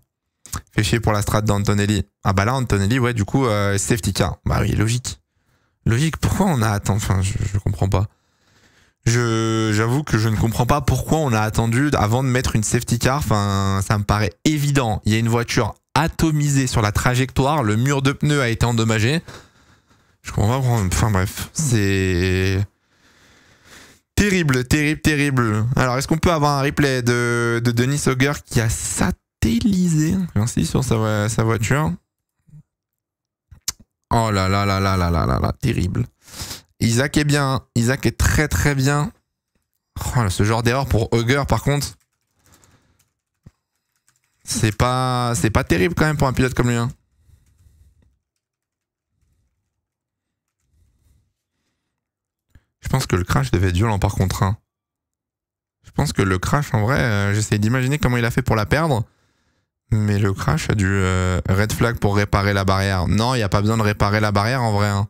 Fait chier pour la strat d'Antonelli. Ah bah là, Antonelli, ouais, du coup, safety car. Bah oui, logique. Logique, pourquoi on a attendu... Enfin, je comprends pas. J'avoue que je ne comprends pas pourquoi on a attendu avant de mettre une safety car. Enfin, ça me paraît évident. Il y a une voiture atomisée sur la trajectoire. Le mur de pneus a été endommagé. Je comprends pas. Enfin bref, c'est terrible, terrible, terrible. Alors, est-ce qu'on peut avoir un replay de Denis Auger qui a satellisé ainsi sur sa voiture? Oh là là là là là là là là, terrible. Isaac est bien, Isaac est très très bien. Oh, ce genre d'erreur pour Auger, par contre, c'est pas terrible quand même pour un pilote comme lui. Hein. Je pense que le crash devait être violent par contre. Hein. Je pense que le crash, en vrai, j'essaie d'imaginer comment il a fait pour la perdre. Mais le crash a dû red flag pour réparer la barrière. Non, il n'y a pas besoin de réparer la barrière en vrai. Hein.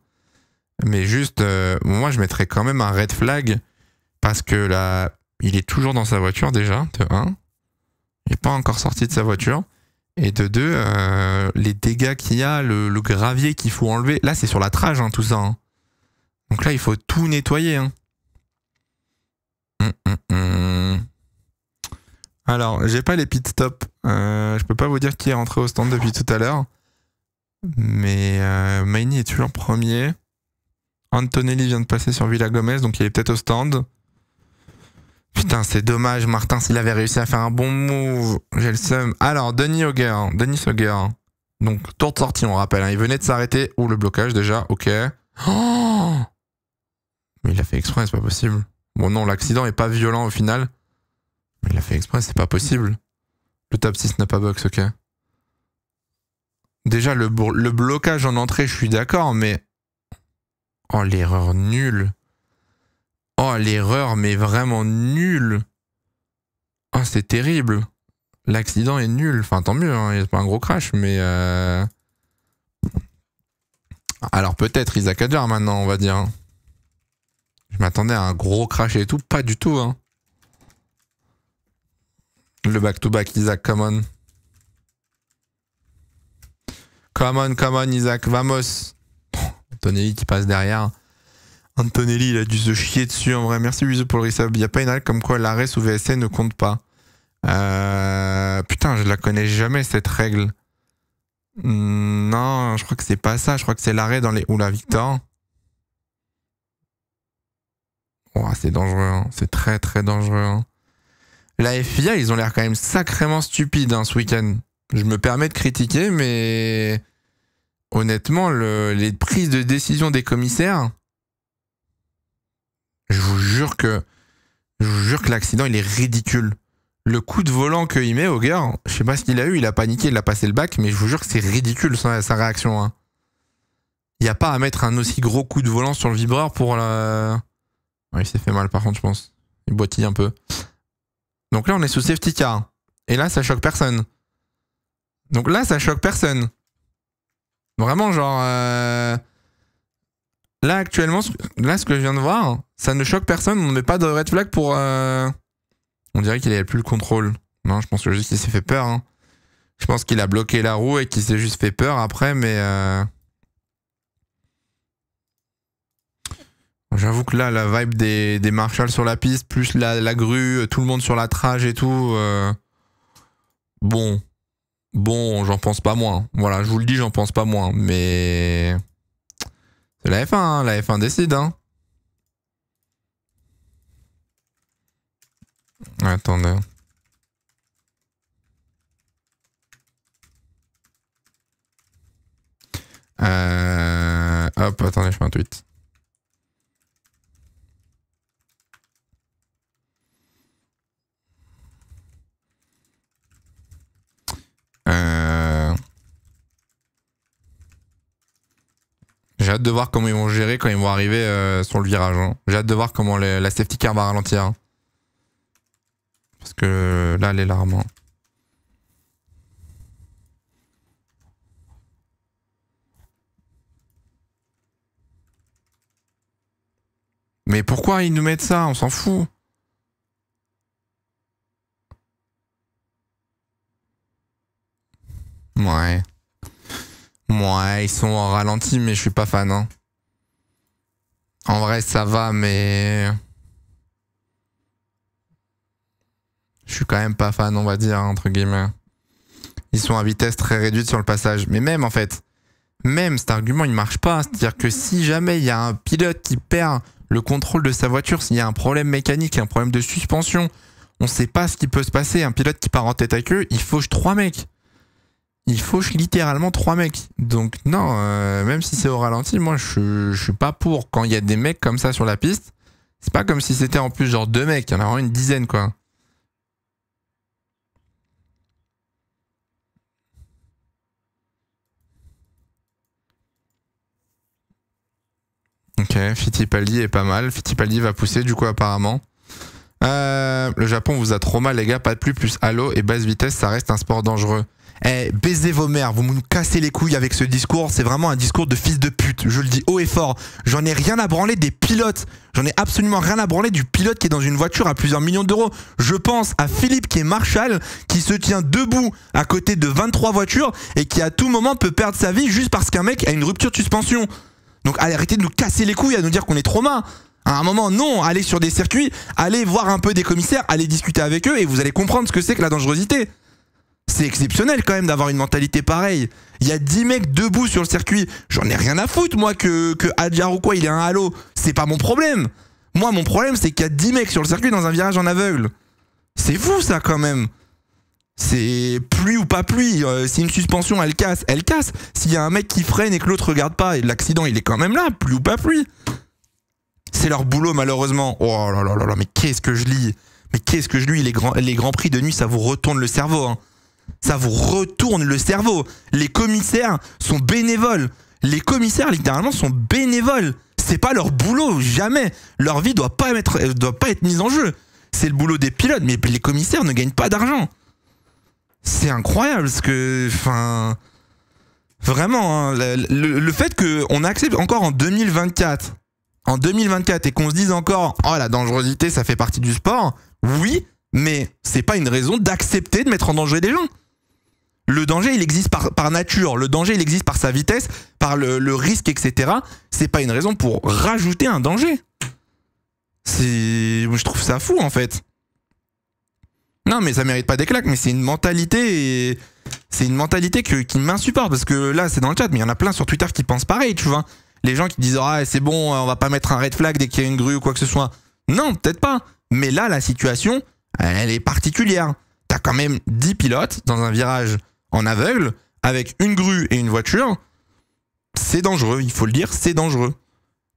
Mais juste, moi je mettrais quand même un red flag. Parce que là, il est toujours dans sa voiture déjà, de 1. Il n'est pas encore sorti de sa voiture. Et de 2, les dégâts qu'il y a, le gravier qu'il faut enlever. Là, c'est sur la trage, hein, tout ça. Hein. Donc là, il faut tout nettoyer. Hein. Alors, j'ai pas les pit stops. Je peux pas vous dire qui est rentré au stand depuis tout à l'heure. Mais Maini est toujours premier. Antonelli vient de passer sur Villa Gomez, donc il est peut-être au stand. Putain, c'est dommage, Martin, s'il avait réussi à faire un bon move. J'ai le seum. Alors, Denis Auger. Donc, tour de sortie, on rappelle. Hein. Il venait de s'arrêter. Ouh, le blocage déjà, ok. Oh, mais il a fait exprès, c'est pas possible. Bon, non, l'accident est pas violent au final. Mais il a fait exprès, c'est pas possible. Le top 6 n'a pas box, ok. Déjà, le blocage en entrée, je suis d'accord, mais... Oh, l'erreur nulle. Oh, l'erreur, mais vraiment nulle. Oh, c'est terrible. L'accident est nul. Enfin, tant mieux, hein, c'est pas un gros crash, mais... Alors, peut-être Isaac Adjar maintenant, on va dire. Hein. Je m'attendais à un gros crash et tout. Pas du tout, hein. Le back-to-back, Isaac, come on. Come on, Isaac, vamos. Antonelli qui passe derrière. Antonelli, il a dû se chier dessus, en vrai. Merci, Wizo, pour le resub. Il n'y a pas une règle comme quoi l'arrêt sous VSC ne compte pas. Putain, je la connais jamais, cette règle. Non, je crois que c'est pas ça. Je crois que c'est l'arrêt dans les... Oula, Victor. Oh, c'est dangereux, hein. C'est très très dangereux. Hein. La FIA, ils ont l'air quand même sacrément stupides hein, ce week-end. Je me permets de critiquer, mais honnêtement, les prises de décision des commissaires, je vous jure que l'accident, il est ridicule. Le coup de volant qu'il met au gars, je sais pas ce qu'il a eu, il a paniqué, il a passé le bac, mais je vous jure que c'est ridicule sa réaction. Hein. Il n'y a pas à mettre un aussi gros coup de volant sur le vibreur pour la... Ouais, il s'est fait mal par contre, je pense. Il boitille un peu. Donc là, on est sous safety car. Et là, ça choque personne. Donc là, ça choque personne. Vraiment, genre... Là, actuellement, là, ce que je viens de voir, ça ne choque personne. On ne met pas de red flag pour... On dirait qu'il n'avait plus le contrôle. Non, je pense que juste qu'il s'est fait peur. Hein. Je pense qu'il a bloqué la roue et qu'il s'est juste fait peur après, mais... J'avoue que là, la vibe des marshals sur la piste, plus la grue, tout le monde sur la trage et tout... Bon, j'en pense pas moins. Voilà, je vous le dis, j'en pense pas moins. Mais... C'est la F1, hein. La F1 décide, hein. Attendez. Hop, attendez, je fais un tweet. J'ai hâte de voir comment ils vont gérer quand ils vont arriver sur le virage. Hein. J'ai hâte de voir comment la safety car va ralentir. Hein. Parce que là, elle est larme. Hein. Mais pourquoi ils nous mettent ça? On s'en fout. Ouais. Ouais, ils sont en ralenti, mais je suis pas fan. Hein. En vrai, ça va, mais... Je suis quand même pas fan, on va dire, entre guillemets. Ils sont à vitesse très réduite sur le passage. Mais même, en fait, même cet argument, il marche pas. C'est-à-dire que si jamais il y a un pilote qui perd le contrôle de sa voiture, s'il y a un problème mécanique, un problème de suspension, on sait pas ce qui peut se passer. Un pilote qui part en tête à queue, il fauche 3 mecs. Il fauche littéralement 3 mecs. Donc non, même si c'est au ralenti, moi je suis pas pour. Quand il y a des mecs comme ça sur la piste, c'est pas comme si c'était en plus genre 2 mecs, il y en a vraiment une dizaine quoi. Ok, Fittipaldi est pas mal. Fittipaldi va pousser du coup apparemment. Le Japon vous a trop mal les gars, pas de plus halo et basse vitesse, ça reste un sport dangereux. Eh, baisez vos mères, vous nous cassez les couilles avec ce discours, c'est vraiment un discours de fils de pute, je le dis haut et fort. J'en ai rien à branler des pilotes, j'en ai absolument rien à branler du pilote qui est dans une voiture à plusieurs millions d'euros. Je pense à Philippe qui est Marshall, qui se tient debout à côté de 23 voitures et qui à tout moment peut perdre sa vie juste parce qu'un mec a une rupture de suspension. Donc allez, arrêtez de nous casser les couilles à nous dire qu'on est trop main. À un moment, non, allez sur des circuits, allez voir un peu des commissaires, allez discuter avec eux et vous allez comprendre ce que c'est que la dangerosité. C'est exceptionnel quand même d'avoir une mentalité pareille. Il y a 10 mecs debout sur le circuit. J'en ai rien à foutre moi que Adjar ou quoi il ait un halo. C'est pas mon problème. Moi mon problème c'est qu'il y a 10 mecs sur le circuit dans un virage en aveugle. C'est fou ça quand même. C'est pluie ou pas pluie. Si une suspension elle casse, elle casse. S'il y a un mec qui freine et que l'autre regarde pas, et l'accident il est quand même là, pluie ou pas pluie. C'est leur boulot malheureusement. Oh là là là là, mais qu'est-ce que je lis. Mais qu'est-ce que je lis. Les grands prix de nuit ça vous retourne le cerveau hein. Ça vous retourne le cerveau. Les commissaires sont bénévoles. Les commissaires, littéralement, sont bénévoles. C'est pas leur boulot, jamais. Leur vie doit pas être mise en jeu. C'est le boulot des pilotes, mais les commissaires ne gagnent pas d'argent. C'est incroyable, ce que... Enfin... Vraiment, hein, le fait qu'on accepte encore en 2024, et qu'on se dise encore, oh la dangerosité, ça fait partie du sport, oui, mais c'est pas une raison d'accepter de mettre en danger des gens. Le danger, il existe par nature. Le danger, il existe par sa vitesse, par le risque, etc. C'est pas une raison pour rajouter un danger. Je trouve ça fou, en fait. Non, mais ça mérite pas des claques, mais c'est une mentalité... C'est une mentalité qui m'insupporte, parce que là, c'est dans le chat, mais il y en a plein sur Twitter qui pensent pareil, tu vois. Les gens qui disent « Ah, c'est bon, on va pas mettre un red flag dès qu'il y a une grue ou quoi que ce soit. » Non, peut-être pas. Mais là, la situation... elle est particulière. T'as quand même 10 pilotes dans un virage en aveugle, avec une grue et une voiture. C'est dangereux, il faut le dire, c'est dangereux.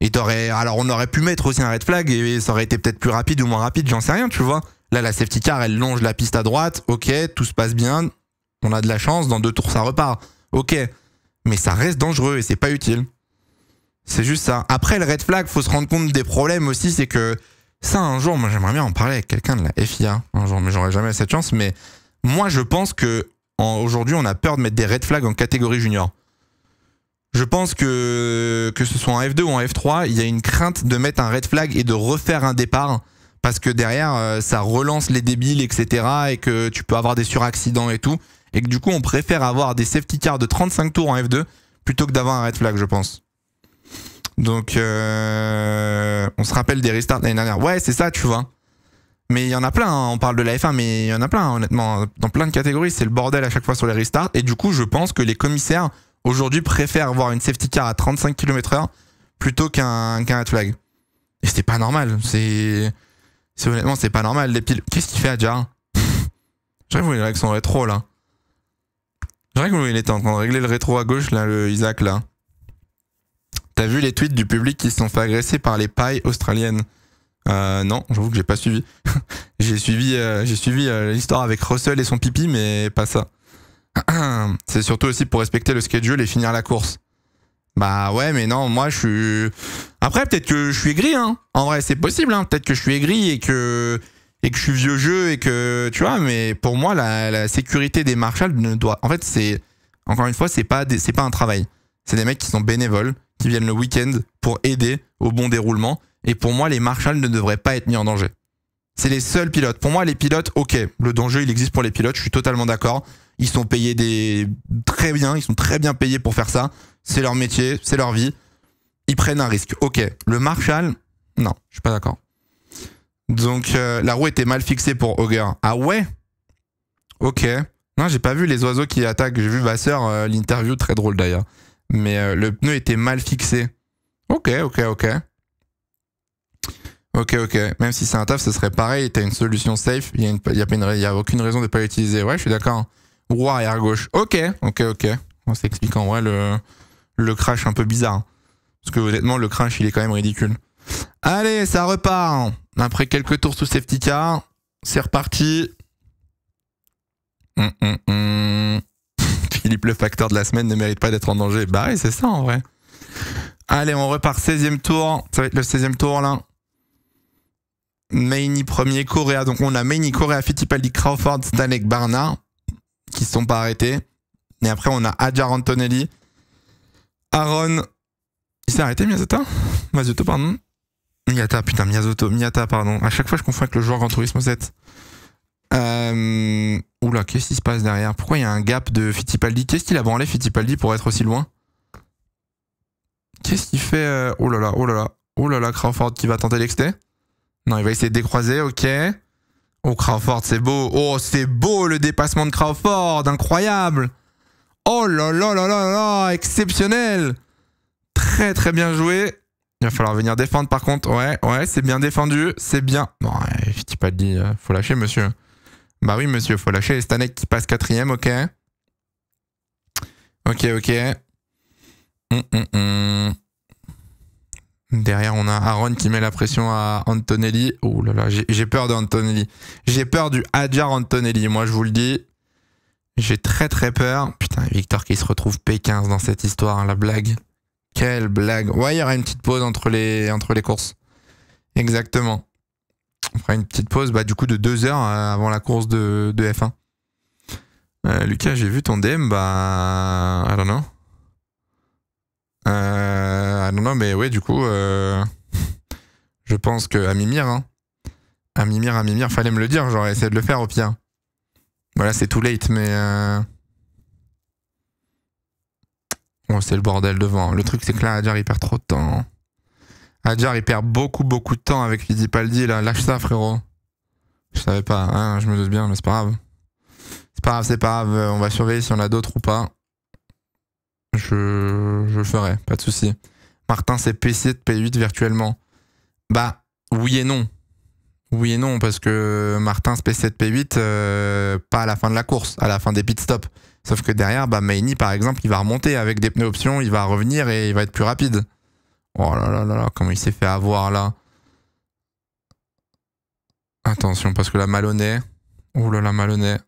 Et alors on aurait pu mettre aussi un red flag et ça aurait été peut-être plus rapide ou moins rapide, j'en sais rien, tu vois. Là, la safety car, elle longe la piste à droite, ok, tout se passe bien, on a de la chance, dans 2 tours ça repart, ok. Mais ça reste dangereux et c'est pas utile. C'est juste ça. Après, le red flag, faut se rendre compte des problèmes aussi, c'est que ça, un jour, moi j'aimerais bien en parler avec quelqu'un de la FIA, un jour, mais j'aurais jamais cette chance. Mais moi, je pense que aujourd'hui, on a peur de mettre des red flags en catégorie junior. Je pense que ce soit en F2 ou en F3, il y a une crainte de mettre un red flag et de refaire un départ parce que derrière, ça relance les débiles, etc. et que tu peux avoir des suraccidents et tout. Et que du coup, on préfère avoir des safety cars de 35 tours en F2 plutôt que d'avoir un red flag, je pense. Donc, on se rappelle des restarts l'année dernière. Ouais, c'est ça, tu vois. Mais il y en a plein, hein. On parle de la F1, mais il y en a plein, honnêtement. Dans plein de catégories, c'est le bordel à chaque fois sur les restarts. Et du coup, je pense que les commissaires, aujourd'hui, préfèrent avoir une safety car à 35 km/h plutôt qu'un red flag. Et c'est pas normal. Honnêtement, c'est pas normal. Les piles. Qu'est-ce qu'il fait, Adjar? Je dirais qu'il avec son rétro, là. Je dirais qu'il était en train de régler le rétro à gauche, là, le Isaac, là. T'as vu les tweets du public qui se sont fait agresser par les pailles australiennes? Non, j'avoue que j'ai pas suivi. j'ai suivi l'histoire avec Russell et son pipi, mais pas ça. C'est surtout aussi pour respecter le schedule et finir la course. Bah ouais, mais non, moi je suis... Après, peut-être que je suis aigri, hein. En vrai, c'est possible, hein. Peut-être que je suis aigri et que je suis vieux jeu et que... Tu vois, mais pour moi, la sécurité des marshals ne doit... En fait, c'est... Encore une fois, c'est pas un travail. C'est des mecs qui sont bénévoles, qui viennent le week-end pour aider au bon déroulement. Et pour moi, les marshals ne devraient pas être mis en danger. C'est les seuls pilotes. Pour moi, les pilotes, ok, le danger, il existe pour les pilotes, je suis totalement d'accord. Ils sont payés très bien, ils sont très bien payés pour faire ça. C'est leur métier, c'est leur vie. Ils prennent un risque. Ok, le marshal, non, je suis pas d'accord. Donc, la roue était mal fixée pour Auger. Ah ouais? Ok. Non, j'ai pas vu les oiseaux qui attaquent. J'ai vu Vasseur, l'interview, très drôle d'ailleurs. Mais le pneu était mal fixé. Ok. Ok. Même si c'est un taf, ce serait pareil. T'as une solution safe. Il y a aucune raison de pas l'utiliser. Ouais, je suis d'accord. Roue arrière gauche. Ok. On s'explique en vrai le crash un peu bizarre. Parce que honnêtement, le crash, il est quand même ridicule. Allez, ça repart. Après quelques tours sous safety car, c'est reparti. Philippe, le facteur de la semaine, ne mérite pas d'être en danger. Bah ouais, c'est ça en vrai. Allez, on repart 16e tour. Ça va être le 16e tour là. Maini premier, Correa. Donc on a Maini, Correa, Fittipaldi, Crawford, Stanek, Barnard qui se sont pas arrêtés. Et après on a Adjar Antonelli, Aaron. Il s'est arrêté, Miyazoto, pardon. Miyata, pardon. À chaque fois je confonds avec le joueur Gran Turismo 7. Oula, qu'est-ce qui se passe derrière? Pourquoi il y a un gap de Fittipaldi? Qu'est-ce qu'il a branlé Fittipaldi pour être aussi loin? Qu'est-ce qu'il fait? Oh là là, Crawford qui va tenter l'exté? Non, il va essayer de décroiser, ok. Oh, Crawford, c'est beau. Oh, c'est beau le dépassement de Crawford, incroyable. Oh là là, exceptionnel. Très très bien joué. Il va falloir venir défendre par contre. Ouais, c'est bien défendu, c'est bien. Non, Fittipaldi, faut lâcher, monsieur. Bah oui, monsieur, faut lâcher. Stanek qui passe 4ème, ok. Ok. Derrière, on a Aaron qui met la pression à Antonelli. Oh là là, j'ai peur d'Antonelli. J'ai peur du Adjar Antonelli, moi je vous le dis. J'ai très très peur. Putain, Victor qui se retrouve P15 dans cette histoire, la blague. Quelle blague. Ouais, il y aura une petite pause entre les courses. Exactement. On fera une petite pause du coup de 2 heures avant la course de F1. Lucas, j'ai vu ton DM, I don't know. Non, mais ouais, du coup, je pense que à Mimir, fallait me le dire, j'aurais essayé de le faire au pire. Voilà, c'est too late, mais bon, c'est le bordel devant. Le truc, c'est que là, Adjar, il perd trop de temps. Adjar, il perd beaucoup de temps avec Fittipaldi, là. Lâche ça, frérot. Je savais pas, hein, je me doute bien, mais c'est pas grave. C'est pas grave, on va surveiller si on a d'autres ou pas. Je le ferai, pas de souci. Martin, c'est P7, P8 virtuellement. Bah, oui et non. Oui et non, parce que Martin, c'est P7, P8, pas à la fin de la course, à la fin des pit stops. Sauf que derrière, Maini, par exemple, il va remonter avec des pneus options, il va revenir et il va être plus rapide. Oh là là, comment il s'est fait avoir là. Attention, parce que la Maloney. Oh là là, Maloney.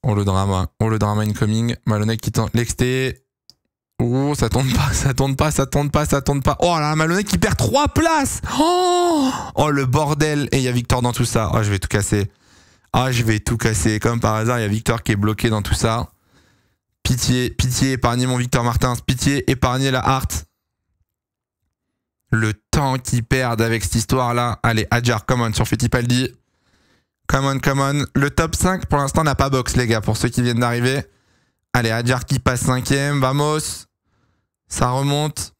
Oh le drama incoming. Maloney qui tente l'exté. Oh, ça tourne pas, ça tourne pas, ça tourne pas, ça tourne pas. Oh là, Maloney qui perd 3 places. Oh, le bordel. Et il y a Victor dans tout ça. Oh, je vais tout casser. Ah, je vais tout casser. Comme par hasard, il y a Victor qui est bloqué dans tout ça. Pitié, pitié, épargnez mon Victor Martins. Pitié, épargnez la Hart. Le temps qu'ils perdent avec cette histoire-là. Allez, Adjar, come on, sur Fittipaldi. Come on, come on. Le top 5, pour l'instant, n'a pas box, les gars, pour ceux qui viennent d'arriver. Allez, Adjar qui passe 5ème. Vamos. Ça remonte.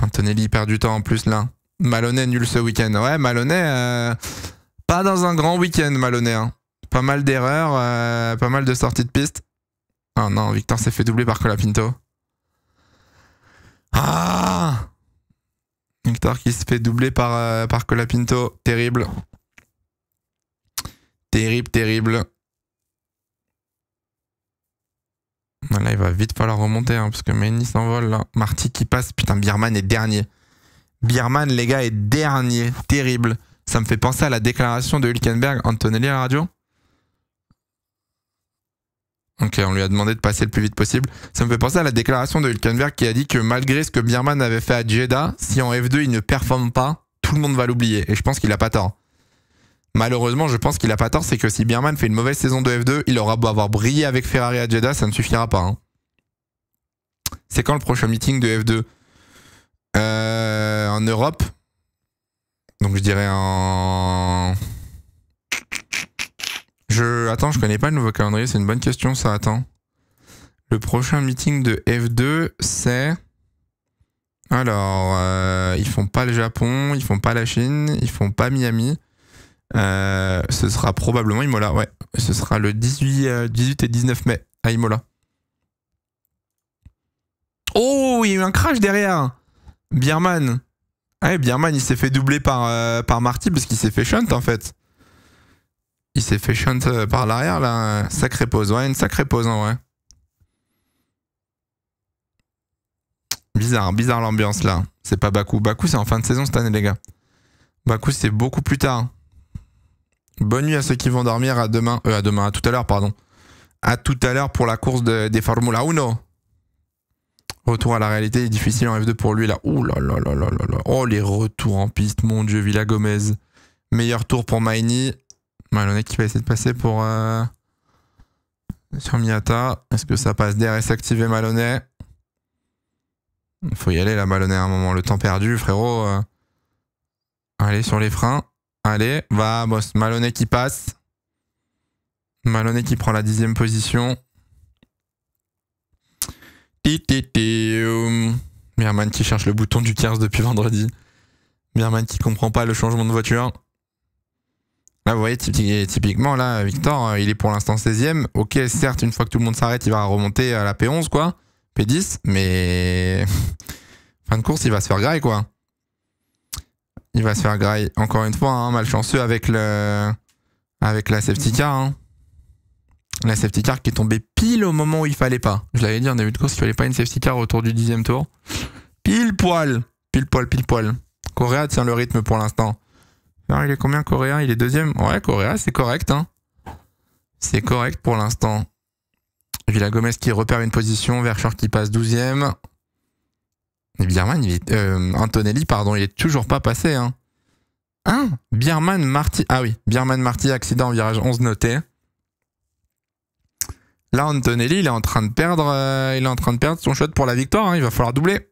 Antonelli perd du temps en plus, là. Maloney nul ce week-end. Ouais, Maloney, pas dans un grand week-end, Maloney. Hein. Pas mal d'erreurs, pas mal de sorties de piste. Oh non, Victor s'est fait doubler par Colapinto. Ah! Victor qui se fait doubler par Colapinto. Terrible. Terrible, terrible. Là, il va vite falloir remonter, hein, parce que Maini s'envole, là. Marty qui passe. Putain, Bierman est dernier. Bierman, les gars, est dernier. Terrible. Ça me fait penser à la déclaration de Hülkenberg. Antonelli à la radio? Ok, on lui a demandé de passer le plus vite possible. Ça me fait penser à la déclaration de Hülkenberg qui a dit que malgré ce que Bierman avait fait à Jeddah, si en F2 il ne performe pas, tout le monde va l'oublier. Et je pense qu'il a pas tort. Malheureusement, je pense qu'il a pas tort, c'est que si Bierman fait une mauvaise saison de F2, il aura beau avoir brillé avec Ferrari à Jeddah, ça ne suffira pas. Hein. C'est quand le prochain meeting de F2 en Europe? Donc je dirais en... Attends, je connais pas le nouveau calendrier, c'est une bonne question ça, attends. Le prochain meeting de F2, c'est... Alors, ils font pas le Japon, ils font pas la Chine, ils font pas Miami. Ce sera probablement Imola, ouais. Ce sera le 18 et 19 mai à Imola. Oh, il y a eu un crash derrière. Bierman. Ouais, Bierman, il s'est fait doubler par Marty parce qu'il s'est fait shunt en fait. Il s'est fait shunt par l'arrière là. Sacrée pause, ouais, une sacrée pause, hein, ouais. Bizarre l'ambiance là. C'est pas Bakou. Bakou, c'est en fin de saison cette année, les gars. Bakou, c'est beaucoup plus tard. Bonne nuit à ceux qui vont dormir. À demain. À tout à l'heure, pardon. À tout à l'heure pour la course des Formula 1. Retour à la réalité est difficile en F2 pour lui là. Ouh là là là là là là. Oh, les retours en piste, mon dieu. Villa Gomez. Meilleur tour pour Maini. Maloney qui va essayer de passer pour... sur Miata. Est-ce que ça passe? DRS activé, Maloney. Il faut y aller là, Maloney, à un moment. Le temps perdu, frérot. Allez, sur les freins. Allez, vamos. Maloney qui passe. Maloney qui prend la 10e position. Bierman qui cherche le bouton du Kers depuis vendredi. Bierman qui comprend pas le changement de voiture. Là, vous voyez, typiquement, là, Victor, il est pour l'instant 16ème. Ok, certes, une fois que tout le monde s'arrête, il va remonter à la P11, quoi. P10, mais... fin de course, il va se faire graille, quoi. Il va se faire graille. Encore une fois, hein, malchanceux avec la safety car. Hein. La safety car qui est tombée pile au moment où il fallait pas. Je l'avais dit en début de course, il fallait pas une safety car autour du 10e tour. Pile poil. Pile poil, pile poil. Correa tient le rythme pour l'instant. Alors, il est combien, Correa? Il est 2ème? Ouais, Correa, c'est correct. Hein. C'est correct pour l'instant. Villa Gomez qui repère une position. Verschoor qui passe 12ème. Et Bierman, Antonelli, pardon, il est toujours pas passé. Hein. Bierman, Marty. Ah oui, Bierman, Marty, accident en virage 11 noté. Là, Antonelli, il est en train de perdre son shot pour la victoire. Hein. Il va falloir doubler.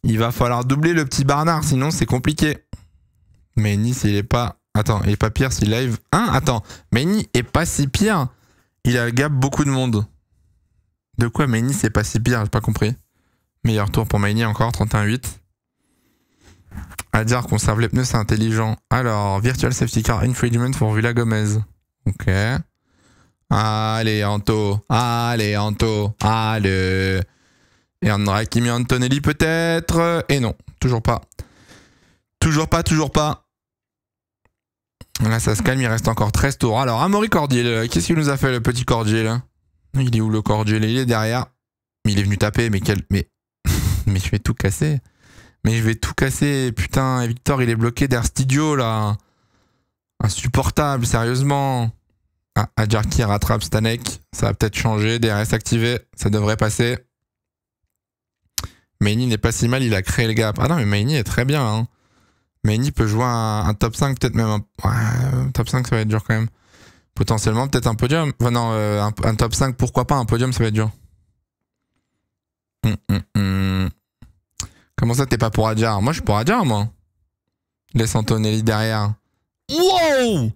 Il va falloir doubler le petit Barnard, sinon c'est compliqué. Maini, s'il est pas... Attends, il est pas pire s'il live... Attends, Maini est pas si pire. Il a gap beaucoup de monde. De quoi Maini, c'est pas si pire? J'ai pas compris. Meilleur tour pour Maini encore, 31-8. Adjar conserve les pneus, c'est intelligent. Alors, Virtual Safety Car Infringement pour Villa Gomez. Ok. Allez, Anto. Allez, Anto. Allez. Et Andra qui met Antonelli peut-être. Et non, toujours pas. Toujours pas. Là, ça se calme, il reste encore 13 tours. Alors, Amaury Cordier, qu'est-ce qu'il nous a fait, le petit Cordier, là? Il est où, le Cordier? Il est derrière. Il est venu taper, mais quel... Mais je vais tout casser. Putain, Victor, il est bloqué derrière Studio, là. Insupportable, sérieusement. Adjar qui rattrape Stanek. Ça va peut-être changer. DRS activé. Ça devrait passer. Meini n'est pas si mal, il a créé le gap. Ah non, mais Meini est très bien. Hein. Meini peut jouer un top 5, peut-être même un top 5, ça va être dur quand même. Potentiellement, peut-être un podium. Enfin, non, un top 5, pourquoi pas un podium, ça va être dur. Comment ça, t'es pas pour Adjar? Moi, je suis pour Adjar, moi. Laisse Antonelli derrière. Wow!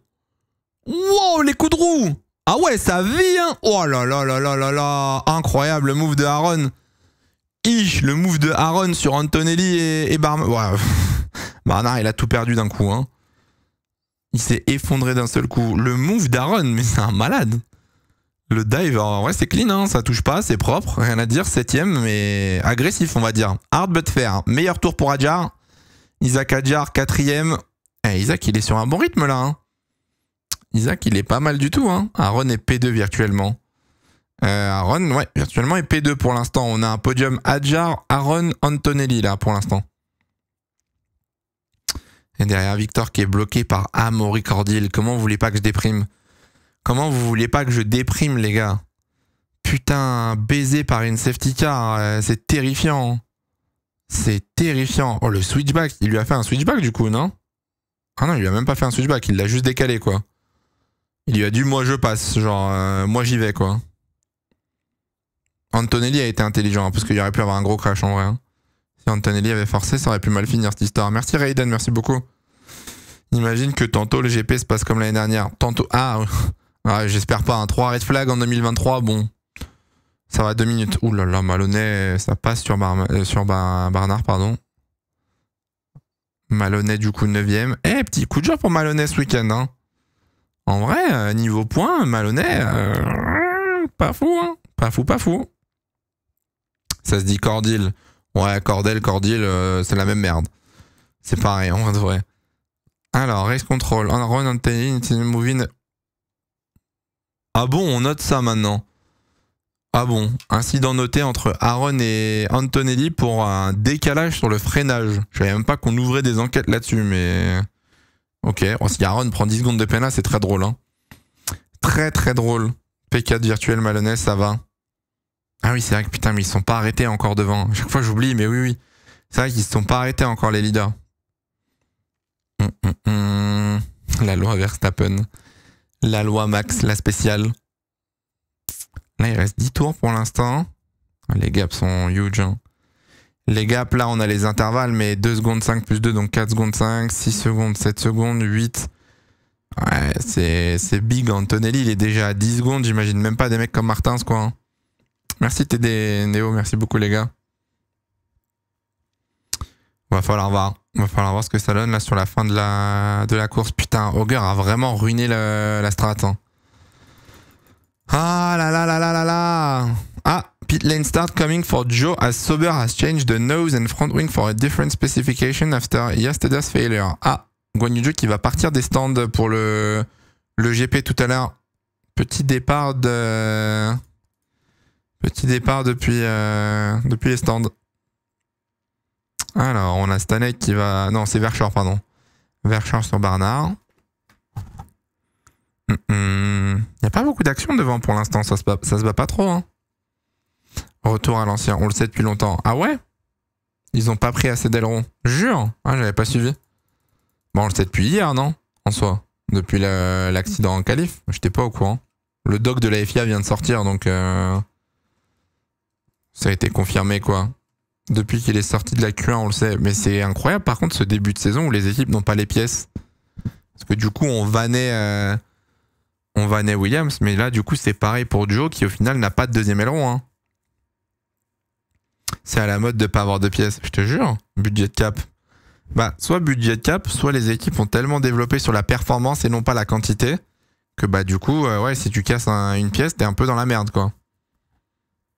Wow, les coups de roue! Ah ouais, ça vit, hein! Oh là là là là là là! Incroyable, le move de Aaron. Le move de Aaron sur Antonelli et Barnard. Ouais. Barnard, il a tout perdu d'un coup, hein. Il s'est effondré d'un seul coup. Le move d'Aaron, mais c'est un malade. Le dive, ouais, c'est clean, hein, ça touche pas, c'est propre, rien à dire. 7ème, mais agressif, on va dire. Hard but fair. Meilleur tour pour Adjar. Isaac Adjar, 4ème. Isaac, il est sur un bon rythme là. Hein. Isaac, il est pas mal du tout. Hein. Aaron est P2 virtuellement. Aaron, ouais, virtuellement est P2 pour l'instant. On a un podium Adjar, Aaron, Antonelli là pour l'instant. Et derrière Victor qui est bloqué par Amaury Cordil. Comment vous voulez pas que je déprime? Comment vous voulez pas que je déprime, les gars? Putain, baisé par une safety car, c'est terrifiant. C'est terrifiant. Oh, le switchback, il lui a fait un switchback du coup, non? Ah non, il lui a même pas fait un switchback, il l'a juste décalé, quoi. Il lui a dit, moi je passe, genre, moi j'y vais, quoi. Antonelli a été intelligent, hein, parce qu'il aurait pu avoir un gros crash en vrai. Hein. Si Antonelli avait forcé, ça aurait pu mal finir cette histoire. Merci Raiden, merci beaucoup. Imagine que tantôt le GP se passe comme l'année dernière. Tantôt. Ah, ouais, j'espère pas. Un 3 red flag en 2023, bon. Ça va 2 minutes. Ouh là là, Maloney, ça passe sur, Barnard, pardon. Maloney, du coup, 9ème. Petit coup de jour pour Maloney ce week-end. Hein. En vrai, niveau points, Maloney, pas fou, hein. Pas fou, pas fou. Ça se dit Cordil. Ouais, Cordil, c'est la même merde. C'est pareil, en vrai. Alors, race control. Run, Antonelli, moving. Ah bon, on note ça maintenant. Ah bon, incident noté entre Aaron et Antonelli pour un décalage sur le freinage. Je savais même pas qu'on ouvrait des enquêtes là-dessus, mais... Ok, si Aaron prend 10 secondes de peine là, c'est très drôle. Hein. Très très drôle. P4 virtuel Maloney, ça va. Ah oui, c'est vrai que putain, mais ils sont pas arrêtés encore devant. À chaque fois j'oublie, mais oui. C'est vrai qu'ils se sont pas arrêtés encore les leaders. La loi Verstappen. La loi Max, la spéciale. Là, il reste 10 tours pour l'instant. Les gaps sont huge. Hein. Les gaps, là, on a les intervalles, mais 2 secondes 5 plus 2, donc 4 secondes 5, 6 secondes, 7 secondes, 8. Ouais, c'est big. Antonelli, il est déjà à 10 secondes. J'imagine même pas des mecs comme Martins, quoi. Hein. Merci TD Néo, merci beaucoup, les gars. Va falloir voir ce que ça donne là sur la fin de la course. Putain, Auger a vraiment ruiné la strat. Hein. Ah là là là là là là. Ah, pit lane start coming for Joe as Sauber has changed the nose and front wing for a different specification after yesterday's failure. Ah, Guan Yu Zhou qui va partir des stands pour le GP tout à l'heure. Petit départ depuis les stands. Alors, on a Stanek qui va... Non, c'est Verschoor, pardon. Verschoor sur Barnard. Il n'y a pas beaucoup d'action devant pour l'instant, ça se bat pas trop. Hein. Retour à l'ancien, on le sait depuis longtemps. Ah ouais? Ils ont pas pris assez d'ailerons. Jure? Ah, j'avais pas suivi. Bon, on le sait depuis hier, non? En soi. Depuis l'accident en qualif. J'étais pas au courant. Le doc de la FIA vient de sortir, donc... Ça a été confirmé, quoi. Depuis qu'il est sorti de la Q1, on le sait. Mais c'est incroyable, par contre, ce début de saison où les équipes n'ont pas les pièces. Parce que du coup, on vannait Williams. Mais là, du coup, c'est pareil pour Joe, qui au final n'a pas de deuxième aileron. Hein. C'est à la mode de pas avoir de pièces. Je te jure. Budget cap. Bah, soit budget cap, soit les équipes ont tellement développé sur la performance et non pas la quantité. Que bah, du coup, ouais, si tu casses une pièce, t'es un peu dans la merde, quoi.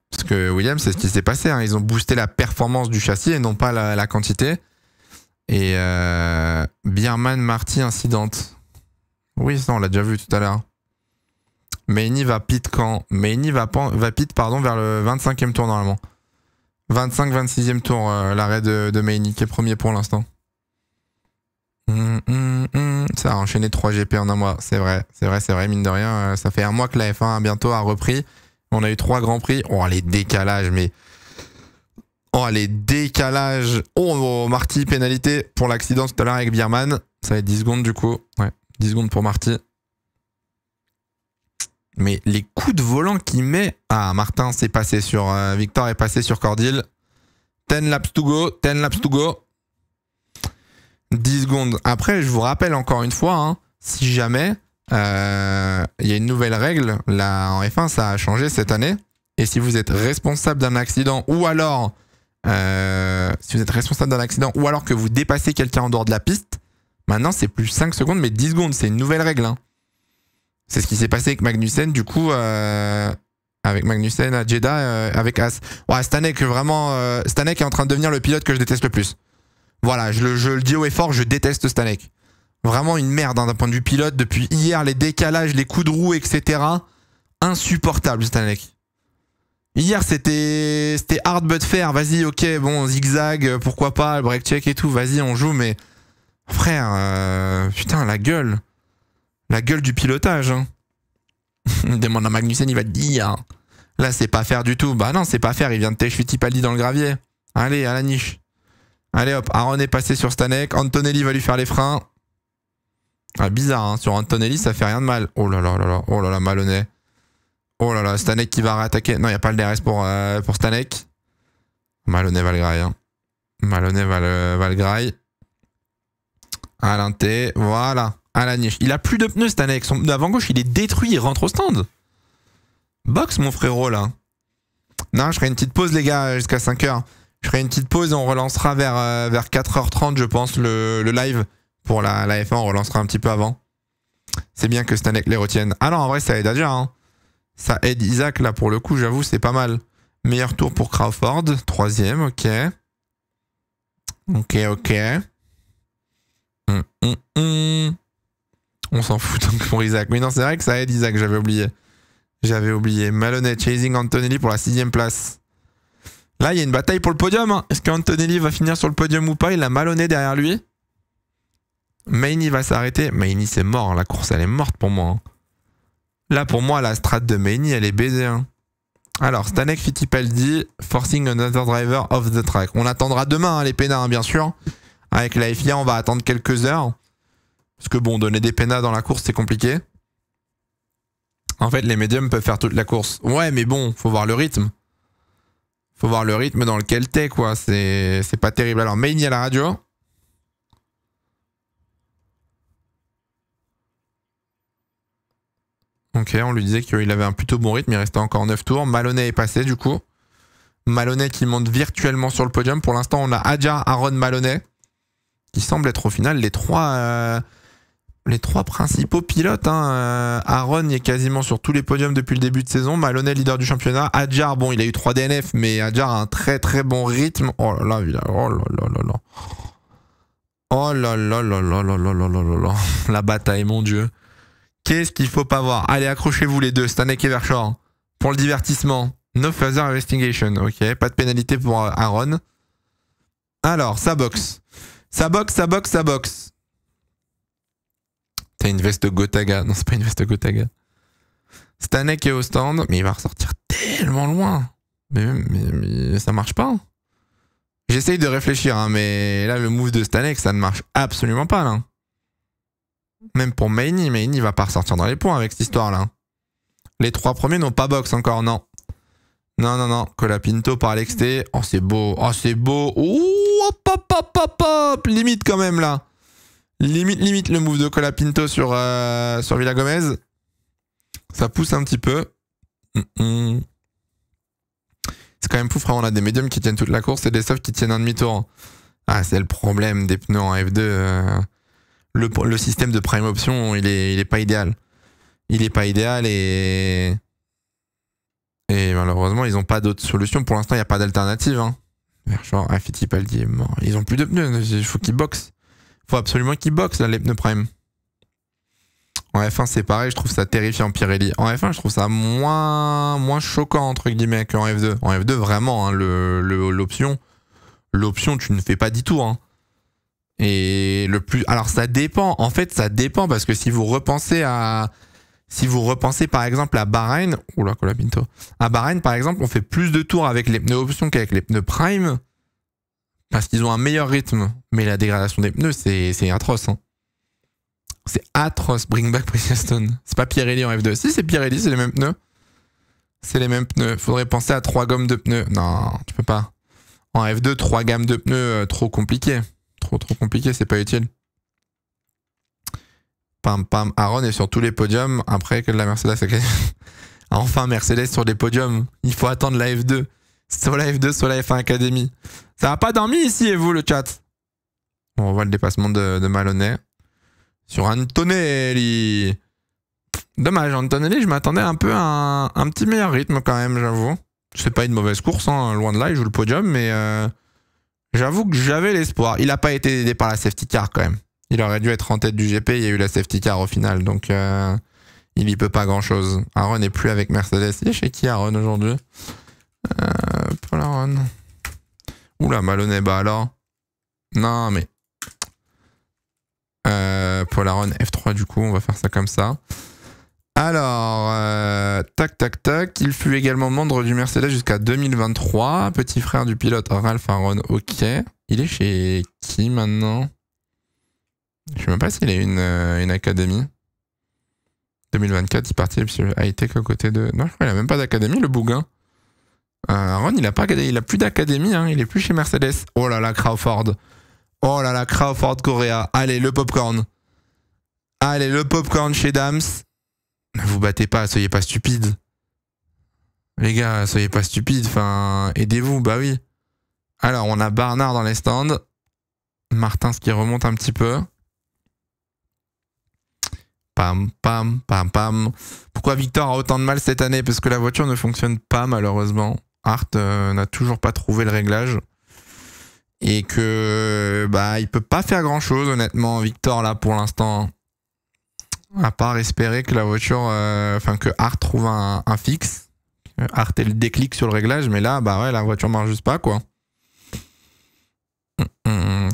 Parce que Williams, c'est ce qui s'est passé. Hein. Ils ont boosté la performance du châssis et non pas la quantité. Et Bierman Marty incidente. Oui, ça, on l'a déjà vu tout à l'heure. Meini va pit quand? Meini va pit vers le 25e tour normalement. 25-26e tour, l'arrêt de Meini qui est premier pour l'instant. Ça a enchaîné 3 GP en un mois. C'est vrai, mine de rien. Ça fait un mois que la F1 bientôt a repris. On a eu 3 grands prix. Oh, les décalages, mais... Oh, les décalages. Oh, Marty, pénalité pour l'accident tout à l'heure avec Bierman. Ça va être 10 secondes du coup. Ouais, 10 secondes pour Marty. Mais les coups de volant qu'il met... Ah, Martin s'est passé sur... Victor est passé sur Cordil. 10 laps to go. 10 laps to go. 10 secondes. Après, je vous rappelle encore une fois, hein, si jamais il y a une nouvelle règle, là, en F1, ça a changé cette année. Et si vous êtes responsable d'un accident, ou alors... si vous êtes responsable d'un accident, ou alors que vous dépassez quelqu'un en dehors de la piste, maintenant, c'est plus 5 secondes, mais 10 secondes. C'est une nouvelle règle, hein. C'est ce qui s'est passé avec Magnussen, du coup, avec Magnussen à Jeddah, avec As. Ouais, Stanek, vraiment, Stanek est en train de devenir le pilote que je déteste le plus. Voilà, je le dis haut et fort, je déteste Stanek. Vraiment une merde, hein, d'un point de vue pilote. Depuis hier, les décalages, les coups de roue, etc. Insupportable, Stanek. Hier, c'était hard but fair. Vas-y, ok, bon, zigzag, pourquoi pas, break check et tout. Vas-y, on joue, mais... Frère, putain, la gueule. La gueule du pilotage. Hein. Demande à Magnussen, il va te dire. Là, c'est pas faire du tout. Bah non, c'est pas faire. Il vient de tèche Fittipaldi dans le gravier. Allez, à la niche. Allez hop, Aaron est passé sur Stanek. Antonelli va lui faire les freins. Ah, bizarre, hein. Sur Antonelli, ça fait rien de mal. Oh là là là là. Oh là là, Maloney. Oh là là, Stanek qui va réattaquer. Non, il n'y a pas le DRS pour Stanek. Maloney va le graille. Hein. Maloney va le graille. À l'inté. Voilà. À la niche. Il a plus de pneus, Stanek. Son pneu avant-gauche, il est détruit. Il rentre au stand. Box, mon frérot, là. Non, je ferai une petite pause, les gars, jusqu'à 5h. Je ferai une petite pause et on relancera vers 4h30, je pense, le live. Pour la F1, on relancera un petit peu avant. C'est bien que Stanek les retienne. Ah non, en vrai, ça aide déjà. Hein. Ça aide Isaac, là, pour le coup, j'avoue, c'est pas mal. Meilleur tour pour Crawford. 3ème, ok. Ok. On s'en fout donc pour Isaac. Mais non, c'est vrai que ça aide Isaac, j'avais oublié. Maloney chasing Antonelli pour la 6ème place. Là, il y a une bataille pour le podium. Hein. Est-ce qu'Antonelli va finir sur le podium ou pas? Il a Maloney derrière lui. Maini va s'arrêter. Maini, c'est mort. La course, elle est morte pour moi. Hein. Là, pour moi, la strat de Maini, elle est baisée. Hein. Alors, Stanek Fittipaldi, forcing another driver off the track. On attendra demain, hein, les pénats, hein, bien sûr. Avec la FIA, on va attendre quelques heures. Parce que bon, donner des pénats dans la course, c'est compliqué. En fait, les médiums peuvent faire toute la course. Ouais, mais bon, faut voir le rythme. Faut voir le rythme dans lequel t'es, quoi. C'est pas terrible. Alors, Maini à la radio. Ok, on lui disait qu'il avait un plutôt bon rythme. Il restait encore 9 tours. Maloney est passé, du coup. Maloney qui monte virtuellement sur le podium. Pour l'instant, on a Adjar, Aaron, Maloney. Qui semblent être au final les trois principaux pilotes. Hein. Aaron est quasiment sur tous les podiums depuis le début de saison. Maloney leader du championnat. Adjar, bon, il a eu 3 DNF, mais Adjar a un très très bon rythme. Oh là là, oh là là là là. Oh là là là là là là là là là. La bataille, mon Dieu. Qu'est-ce qu'il faut pas voir? Allez, accrochez-vous les deux, Stanek et Verschoor. Pour le divertissement. No further investigation. Ok, pas de pénalité pour Aaron. Alors, ça boxe. Ça boxe. T'as une veste Gotaga. Non, c'est pas une veste Gotaga. Stanek est au stand, mais il va ressortir tellement loin. Mais ça marche pas. J'essaye de réfléchir, hein, mais là, le move de Stanek, ça ne marche absolument pas, là. Même pour Maini va pas ressortir dans les points avec cette histoire-là. Les 3 premiers n'ont pas box encore, non. Non. Colapinto par l'exté. Oh, c'est beau. Ouh, hop. Limite quand même, là. Limite le move de Colapinto sur Villagomez. Ça pousse un petit peu. C'est quand même fou, frère. On a des médiums qui tiennent toute la course et des softs qui tiennent un demi-tour. Ah, c'est le problème des pneus en F2. Le système de prime option, il est pas idéal. Il est pas idéal et malheureusement, ils ont pas d'autre solution. Pour l'instant, il n'y a pas d'alternative. Hein. Genre, Fittipaldi est mort. Ils ont plus de pneus. Il faut qu'ils boxent. Il faut absolument qu'ils boxent, là, les pneus prime. En F1, c'est pareil. Je trouve ça terrifiant, Pirelli. En F1, je trouve ça moins choquant, entre guillemets, qu'en F2. En F2, vraiment, hein, l'option, tu ne fais pas 10 tours. Hein. Et le plus... Alors, ça dépend. En fait, ça dépend parce que si vous repensez à Si vous repensez par exemple à Bahreïn, oula, Colapinto, à Bahreïn par exemple, on fait plus de tours avec les pneus options qu'avec les pneus prime parce qu'ils ont un meilleur rythme. Mais la dégradation des pneus, c'est atroce. Hein. C'est atroce. Bring back Bridgestone. C'est pas Pirelli en F2. Si, c'est Pirelli, c'est les mêmes pneus. C'est les mêmes pneus. Faudrait penser à 3 gommes de pneus. Non, tu peux pas. En F2, 3 gammes de pneus, trop compliqué. Trop compliqué, c'est pas utile. Pam pam, Aaron est sur tous les podiums après que la Mercedes a gagné. Enfin, Mercedes sur les podiums. Il faut attendre la F2. Sur la F2, sur la F1 Academy. Ça n'a pas dormi ici, et vous, le chat? Bon, on voit le dépassement de Maloney. Sur Antonelli. Dommage, Antonelli, je m'attendais un peu à un petit meilleur rythme quand même, j'avoue. C'est pas une mauvaise course, hein, loin de là, il joue le podium, mais j'avoue que j'avais l'espoir. Il n'a pas été aidé par la safety car quand même. Il aurait dû être en tête du GP, il y a eu la safety car au final, donc il y peut pas grand chose. Aaron n'est plus avec Mercedes. Il est chez qui Aaron aujourd'hui? Paul Aaron. Oula, Maloney, bah alors. Non, mais. Paul Aaron F3 du coup, on va faire ça comme ça. Alors, tac tac tac, il fut également membre du Mercedes jusqu'à 2023, petit frère du pilote Ralph Aaron, ok. Il est chez qui maintenant? Je sais même pas s'il a une académie. 2024, il partit sur high-tech à côté de... Non, je crois qu'il a même pas d'académie, le bouguin. Aaron, il a plus d'académie, hein, il est plus chez Mercedes. Oh là là, Crawford. Oh là là, Crawford Correa. Allez, le popcorn. Allez, le popcorn chez Dams. Ne vous battez pas, soyez pas stupides. Les gars, soyez pas stupides. Enfin, aidez-vous, bah oui. Alors, on a Barnard dans les stands. Martins qui remonte un petit peu. Pam, pam, pam, pam. Pourquoi Victor a autant de mal cette année? Parce que la voiture ne fonctionne pas, malheureusement. Hart n'a toujours pas trouvé le réglage. Et que, bah, il peut pas faire grand chose, honnêtement, Victor, là, pour l'instant. À part espérer que la voiture, que Hart trouve un fixe. Hart ait le déclic sur le réglage, mais là, bah ouais, la voiture marche juste pas, quoi.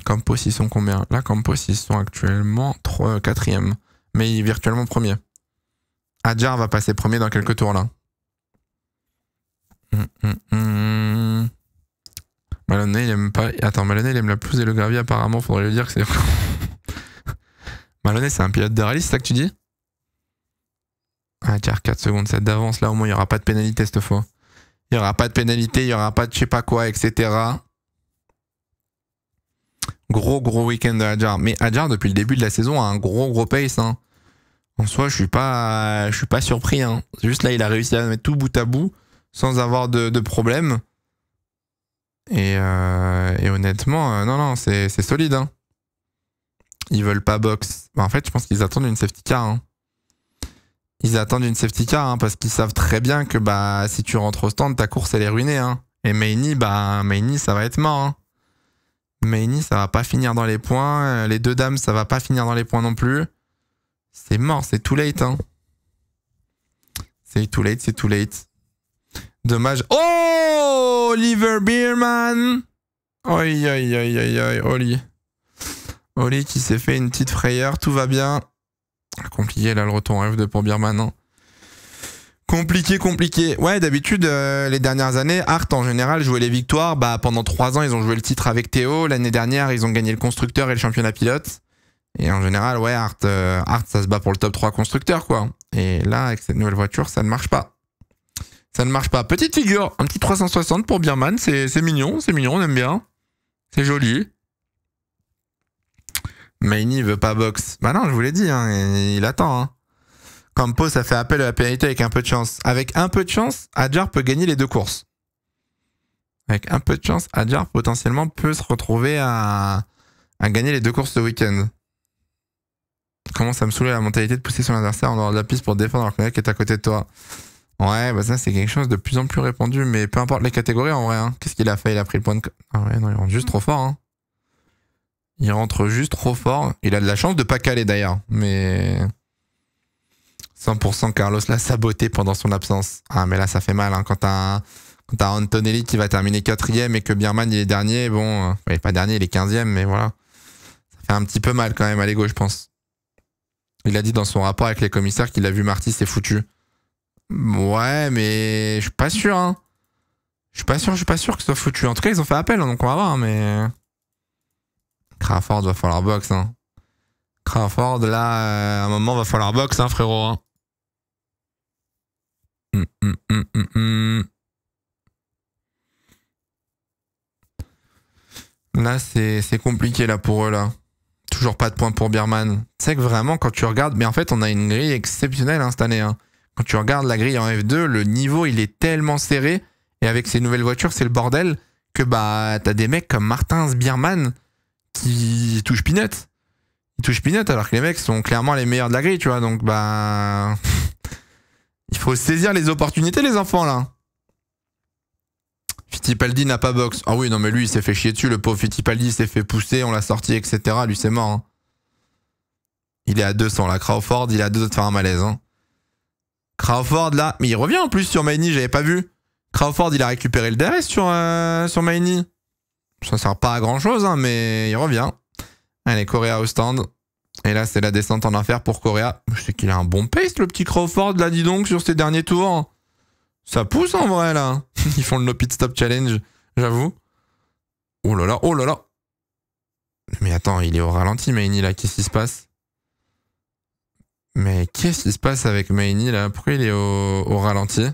Campos, ils sont combien? Là, Campos, ils sont actuellement 4e. Mais il est virtuellement premier. Adjar va passer premier dans quelques tours, là. Maloney, il aime pas... Attends, Maloney, il aime la pelouse et le gravier, apparemment. Faudrait lui dire que c'est... Maloney, c'est un pilote de rallye, c'est ça que tu dis? Adjar, 4 secondes, 7 d'avance. Là, au moins, il n'y aura pas de pénalité cette fois. Il n'y aura pas de pénalité, il n'y aura pas de je sais pas quoi, etc. Gros week-end de Adjar. Mais Adjar, depuis le début de la saison, a un gros pace. Hein. En soi, je suis pas surpris. Hein. Juste là, il a réussi à mettre tout bout à bout sans avoir de problème. Et honnêtement, non, c'est solide. Hein. Ils veulent pas box. Bah, en fait, je pense qu'ils attendent une safety car. Hein. Ils attendent une safety car hein, parce qu'ils savent très bien que bah si tu rentres au stand, ta course elle est ruinée. Hein. Et Maini, ça va être mort. Hein. Maini, ça va pas finir dans les points. Les deux dames, ça va pas finir dans les points non plus. C'est mort, c'est too late. Hein. C'est too late. Dommage. Oh, Oliver Bierman. Oli. Oli qui s'est fait une petite frayeur, tout va bien. Compliqué là le retour en F2 pour Bierman. Hein. Compliqué. Ouais, d'habitude, les dernières années, Hart en général jouait les victoires. Bah, pendant 3 ans, ils ont joué le titre avec Théo. L'année dernière, ils ont gagné le constructeur et le championnat pilote. Et en général, ouais, Hart, ça se bat pour le top 3 constructeur, quoi. Et là, avec cette nouvelle voiture, ça ne marche pas. Petite figure, un petit 360 pour Bierman. C'est mignon, on aime bien. C'est joli. Maini veut pas box. Bah non, je vous l'ai dit, hein, il attend. Hein. Campos a fait appel à la pénalité avec un peu de chance. Avec un peu de chance, Adjar peut gagner les 2 courses. Avec un peu de chance, Adjar potentiellement peut se retrouver à gagner les 2 courses ce week-end. Commence à me saouler la mentalité de pousser son adversaire en dehors de la piste pour défendre leur collègue qui est à côté de toi. Ouais, bah ça c'est quelque chose de plus en plus répandu, mais peu importe les catégories en vrai. Hein. Qu'est-ce qu'il a fait? Il a pris le point de... Ah ouais, non, il rentre juste trop fort. Hein. Il rentre juste trop fort. Il a de la chance de pas caler d'ailleurs, mais... 100% Carlos l'a saboté pendant son absence. Ah mais là ça fait mal hein. Quand t'as Antonelli qui va terminer 4e et que Bierman il est dernier, bon, il est pas dernier, il est 15e, mais voilà. Ça fait un petit peu mal quand même à l'ego je pense. Il a dit dans son rapport avec les commissaires qu'il a vu Marty, c'est foutu. Ouais, mais je suis pas sûr, hein. Je suis pas sûr que ce soit foutu. En tout cas, ils ont fait appel, hein, donc on va voir, mais... Crawford, va falloir box, hein. Crawford, là, à un moment, va falloir box, hein, frérot, hein. Là, c'est compliqué, là, pour eux, là. Toujours pas de points pour Bierman. Tu sais que vraiment, quand tu regardes... Mais en fait, on a une grille exceptionnelle, hein, cette année, hein. Quand tu regardes la grille en F2, le niveau, il est tellement serré. Et avec ces nouvelles voitures, c'est le bordel que bah t'as des mecs comme Martins, Bierman qui touchent peanut. Ils touchent peanut alors que les mecs sont clairement les meilleurs de la grille, tu vois. Donc bah... il faut saisir les opportunités, les enfants, là. Fittipaldi n'a pas box. Ah oui, non mais lui, il s'est fait chier dessus. Le pauvre Fittipaldi s'est fait pousser, on l'a sorti, etc. Lui, c'est mort. Hein. Il est à 200, là. Crawford, il est à 2 de faire un malaise, hein. Crawford, là... Mais il revient en plus sur Maini, j'avais pas vu. Crawford, il a récupéré le DRS sur Maini. Ça sert pas à grand chose, hein, mais il revient. Allez, Correa au stand. Et là, c'est la descente en enfer pour Correa. Je sais qu'il a un bon pace, le petit Crawford, là, dis donc, sur ses derniers tours. Ça pousse en vrai, là. Ils font le no pit stop challenge, j'avoue. Oh là là, oh là là. Mais attends, il est au ralenti, Maini, là. Qu'est-ce qui se passe? Mais qu'est-ce qui se passe avec Maini, là? Pourquoi il est au ralenti?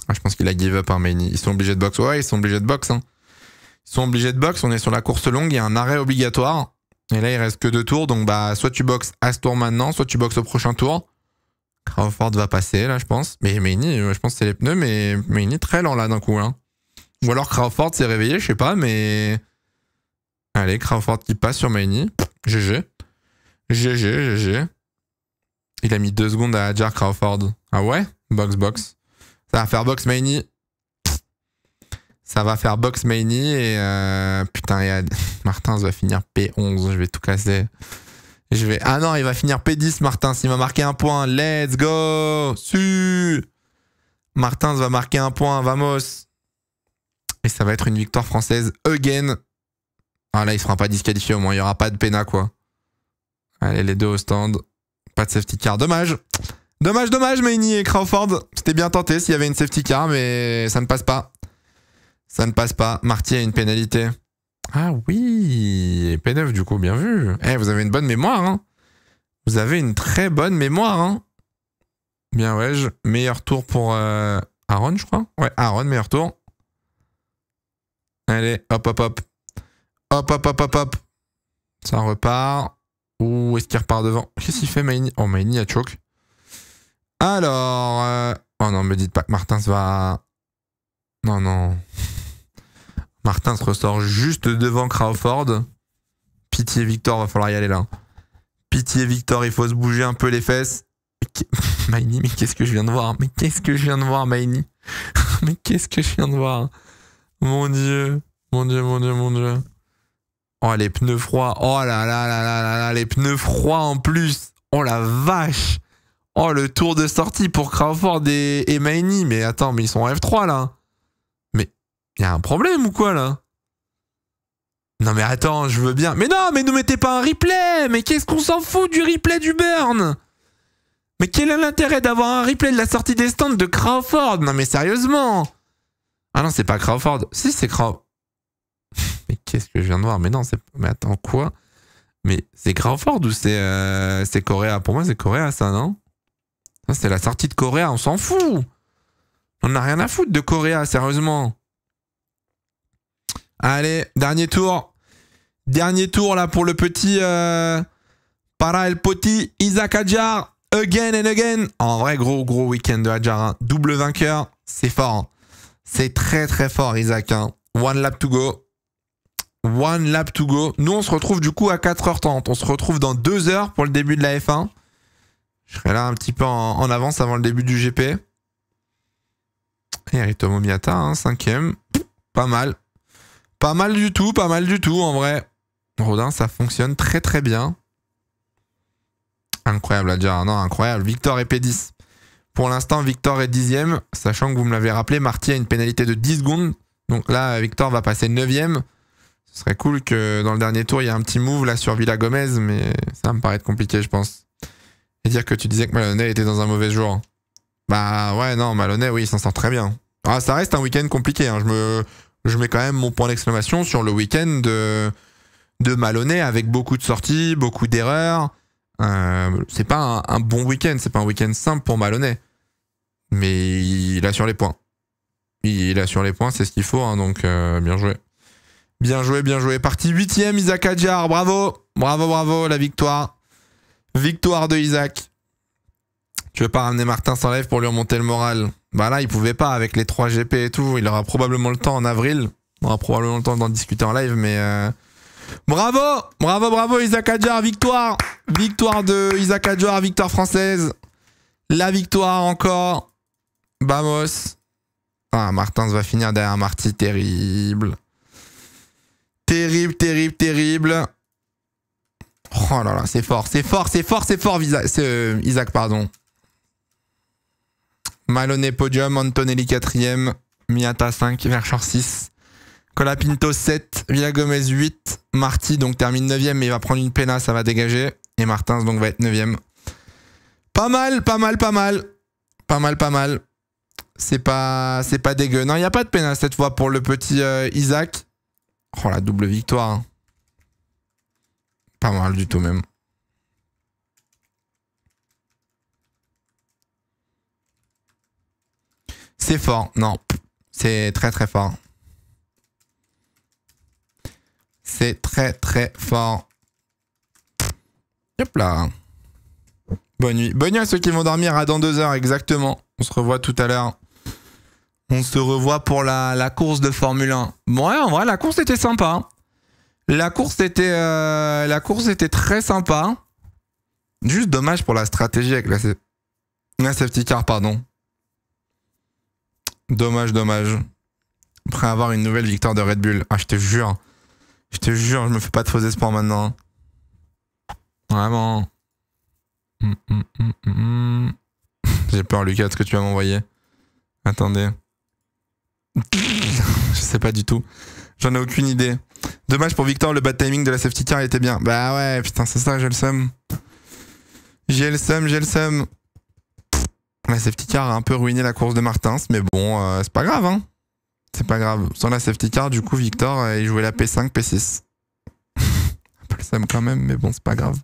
Ah, je pense qu'il a give up, hein, Maini. Ils sont obligés de box. Ouais, ils sont obligés de box, hein. Ils sont obligés de box. On est sur la course longue. Il y a un arrêt obligatoire. Et là, il reste que 2 tours. Donc, bah, soit tu boxes à ce tour maintenant, soit tu boxes au prochain tour. Crawford va passer, là, je pense. Mais Maini, je pense que c'est les pneus, mais Maini très lent, là, d'un coup, hein. Ou alors Crawford s'est réveillé, je sais pas, mais... Allez, Crawford qui passe sur Maini. GG. GG. Il a mis 2 secondes à Jar Crawford. Ah ouais? Box. Ça va faire box Maini. Ça va faire box Maini et putain, Martins va finir P11. Je vais tout casser. Ah non, il va finir P10 Martins. Il va marquer un point. Let's go. Martins va marquer un point. Vamos. Et ça va être une victoire française again. Ah là, il se fera pas disqualifier au moins. Il y aura pas de péna quoi. Allez, les deux au stand. Pas de safety car. Dommage, Maini et Crawford. C'était bien tenté s'il y avait une safety car, mais ça ne passe pas. Marty a une pénalité. Ah oui, P9 du coup, bien vu. Vous avez une bonne mémoire, hein. Vous avez une très bonne mémoire, hein. Bien, ouais. Meilleur tour pour Aaron, je crois. Ouais, Aaron, meilleur tour. Allez, hop. Hop. Ça repart. Ou est-ce qu'il repart devant? Qu'est-ce qu'il fait, Maini? Oh, Maini a choke. Alors... Oh non, me dites pas que Martins va... Non. Martins ressort juste devant Crawford. Pitié Victor, va falloir y aller là. Pitié Victor, il faut se bouger un peu les fesses. Maini, mais qu'est-ce que je viens de voir? Maini? Mais qu'est-ce que je viens de voir? Mon Dieu. Oh, les pneus froids. Oh là, les pneus froids en plus. Oh la vache. Oh, le tour de sortie pour Crawford et Maini. Mais attends, mais ils sont en F3 là. Mais il y a un problème ou quoi là? Non mais attends, je veux bien. Mais non, mais ne mettez pas un replay. Mais qu'est-ce qu'on s'en fout du replay du burn? Mais quel est l'intérêt d'avoir un replay de la sortie des stands de Crawford? Non mais sérieusement. Ah non, c'est pas Crawford. Si, c'est Crawford. Mais qu'est-ce que je viens de voir? Mais non, c'est... Mais attends, quoi? Mais c'est Crawford ou c'est Correa? Pour moi, c'est Correa, ça, non? Ça, c'est la sortie de Correa, on s'en fout. On n'a rien à foutre de Correa, sérieusement. Allez, dernier tour. Dernier tour, là, pour le petit... Para el Poti, Isaac Hadjar. Again and again. En vrai, gros week-end de Hadjar. Hein. Double vainqueur, c'est fort. Hein. C'est très, très fort, Isaac. Hein. One lap to go. Nous, on se retrouve du coup à 4h30. On se retrouve dans 2 heures pour le début de la F1. Je serai là un petit peu en avance avant le début du GP. Et Ritomo Miata, hein, 5ème. Pas mal. Pas mal du tout, en vrai. Rodin, ça fonctionne très très bien. Incroyable, Hadjar. Non, incroyable. Victor est P10. Pour l'instant, Victor est 10ème. Sachant que vous me l'avez rappelé, Marty a une pénalité de 10 secondes. Donc là, Victor va passer 9ème. Ce serait cool que dans le dernier tour, il y ait un petit move là sur Villa Gomez, mais ça va me paraître compliqué, je pense. Et dire que tu disais que Maloney était dans un mauvais jour. Bah ouais, non, Maloney, oui, il s'en sort très bien. Ah, ça reste un week-end compliqué. Hein. Je mets quand même mon point d'exclamation sur le week-end de Maloney avec beaucoup de sorties, beaucoup d'erreurs. C'est pas un bon week-end, c'est pas un week-end simple pour Maloney. Mais il a sur les points. Il a sur les points, c'est ce qu'il faut, hein, donc bien joué. Bien joué, bien joué. Partie 8ème, Isaac Adjar, bravo. Bravo, bravo, la victoire. Victoire de Isaac. Tu veux pas ramener Martin sans live pour lui remonter le moral? Bah là, il pouvait pas avec les 3 GP et tout. Il aura probablement le temps en avril. On aura probablement le temps d'en discuter en live, mais... Bravo! Bravo, bravo, Isaac Adjar, victoire! Victoire de Isaac Adjar, victoire française. La victoire encore. Vamos. Ah, Martins va finir derrière Marty, terrible. Terrible, terrible, terrible. Oh là là, c'est fort, c'est fort, c'est fort, c'est fort, Isaac, pardon. Maloney podium, Antonelli 4ème, Miata 5, Verschoor 6, Colapinto 7, Villagomez 8, Marty donc termine 9ème mais il va prendre une péna, ça va dégager. Et Martins donc va être 9ème. Pas mal, pas mal, pas mal. Pas mal, pas mal. C'est pas dégueu. Non, il n'y a pas de péna cette fois pour le petit Isaac. Oh la double victoire. Hein. Pas mal du tout même. C'est fort, non. C'est très très fort. C'est très très fort. Hop là. Bonne nuit. Bonne nuit à ceux qui vont dormir à dans 2 heures exactement. On se revoit tout à l'heure. On se revoit pour la course de Formule 1. Bon, ouais, en vrai, la course était sympa. La course était très sympa. Juste dommage pour la stratégie avec la safety car, pardon. Dommage, dommage. Après avoir une nouvelle victoire de Red Bull. Ah, je te jure. Je te jure, je me fais pas de faux espoirs maintenant. Vraiment. J'ai peur, Lucas, de ce que tu vas m'envoyer. Attendez. Je sais pas du tout. J'en ai aucune idée. Dommage pour Victor, le bad timing de la safety car était bien. Bah ouais, putain, c'est ça, j'ai le seum. J'ai le seum. La safety car a un peu ruiné la course de Martins, mais bon, c'est pas grave, hein. C'est pas grave. Sans la safety car, du coup, Victor, il jouait la P5, P6. Un peu le seum quand même, mais bon, c'est pas grave.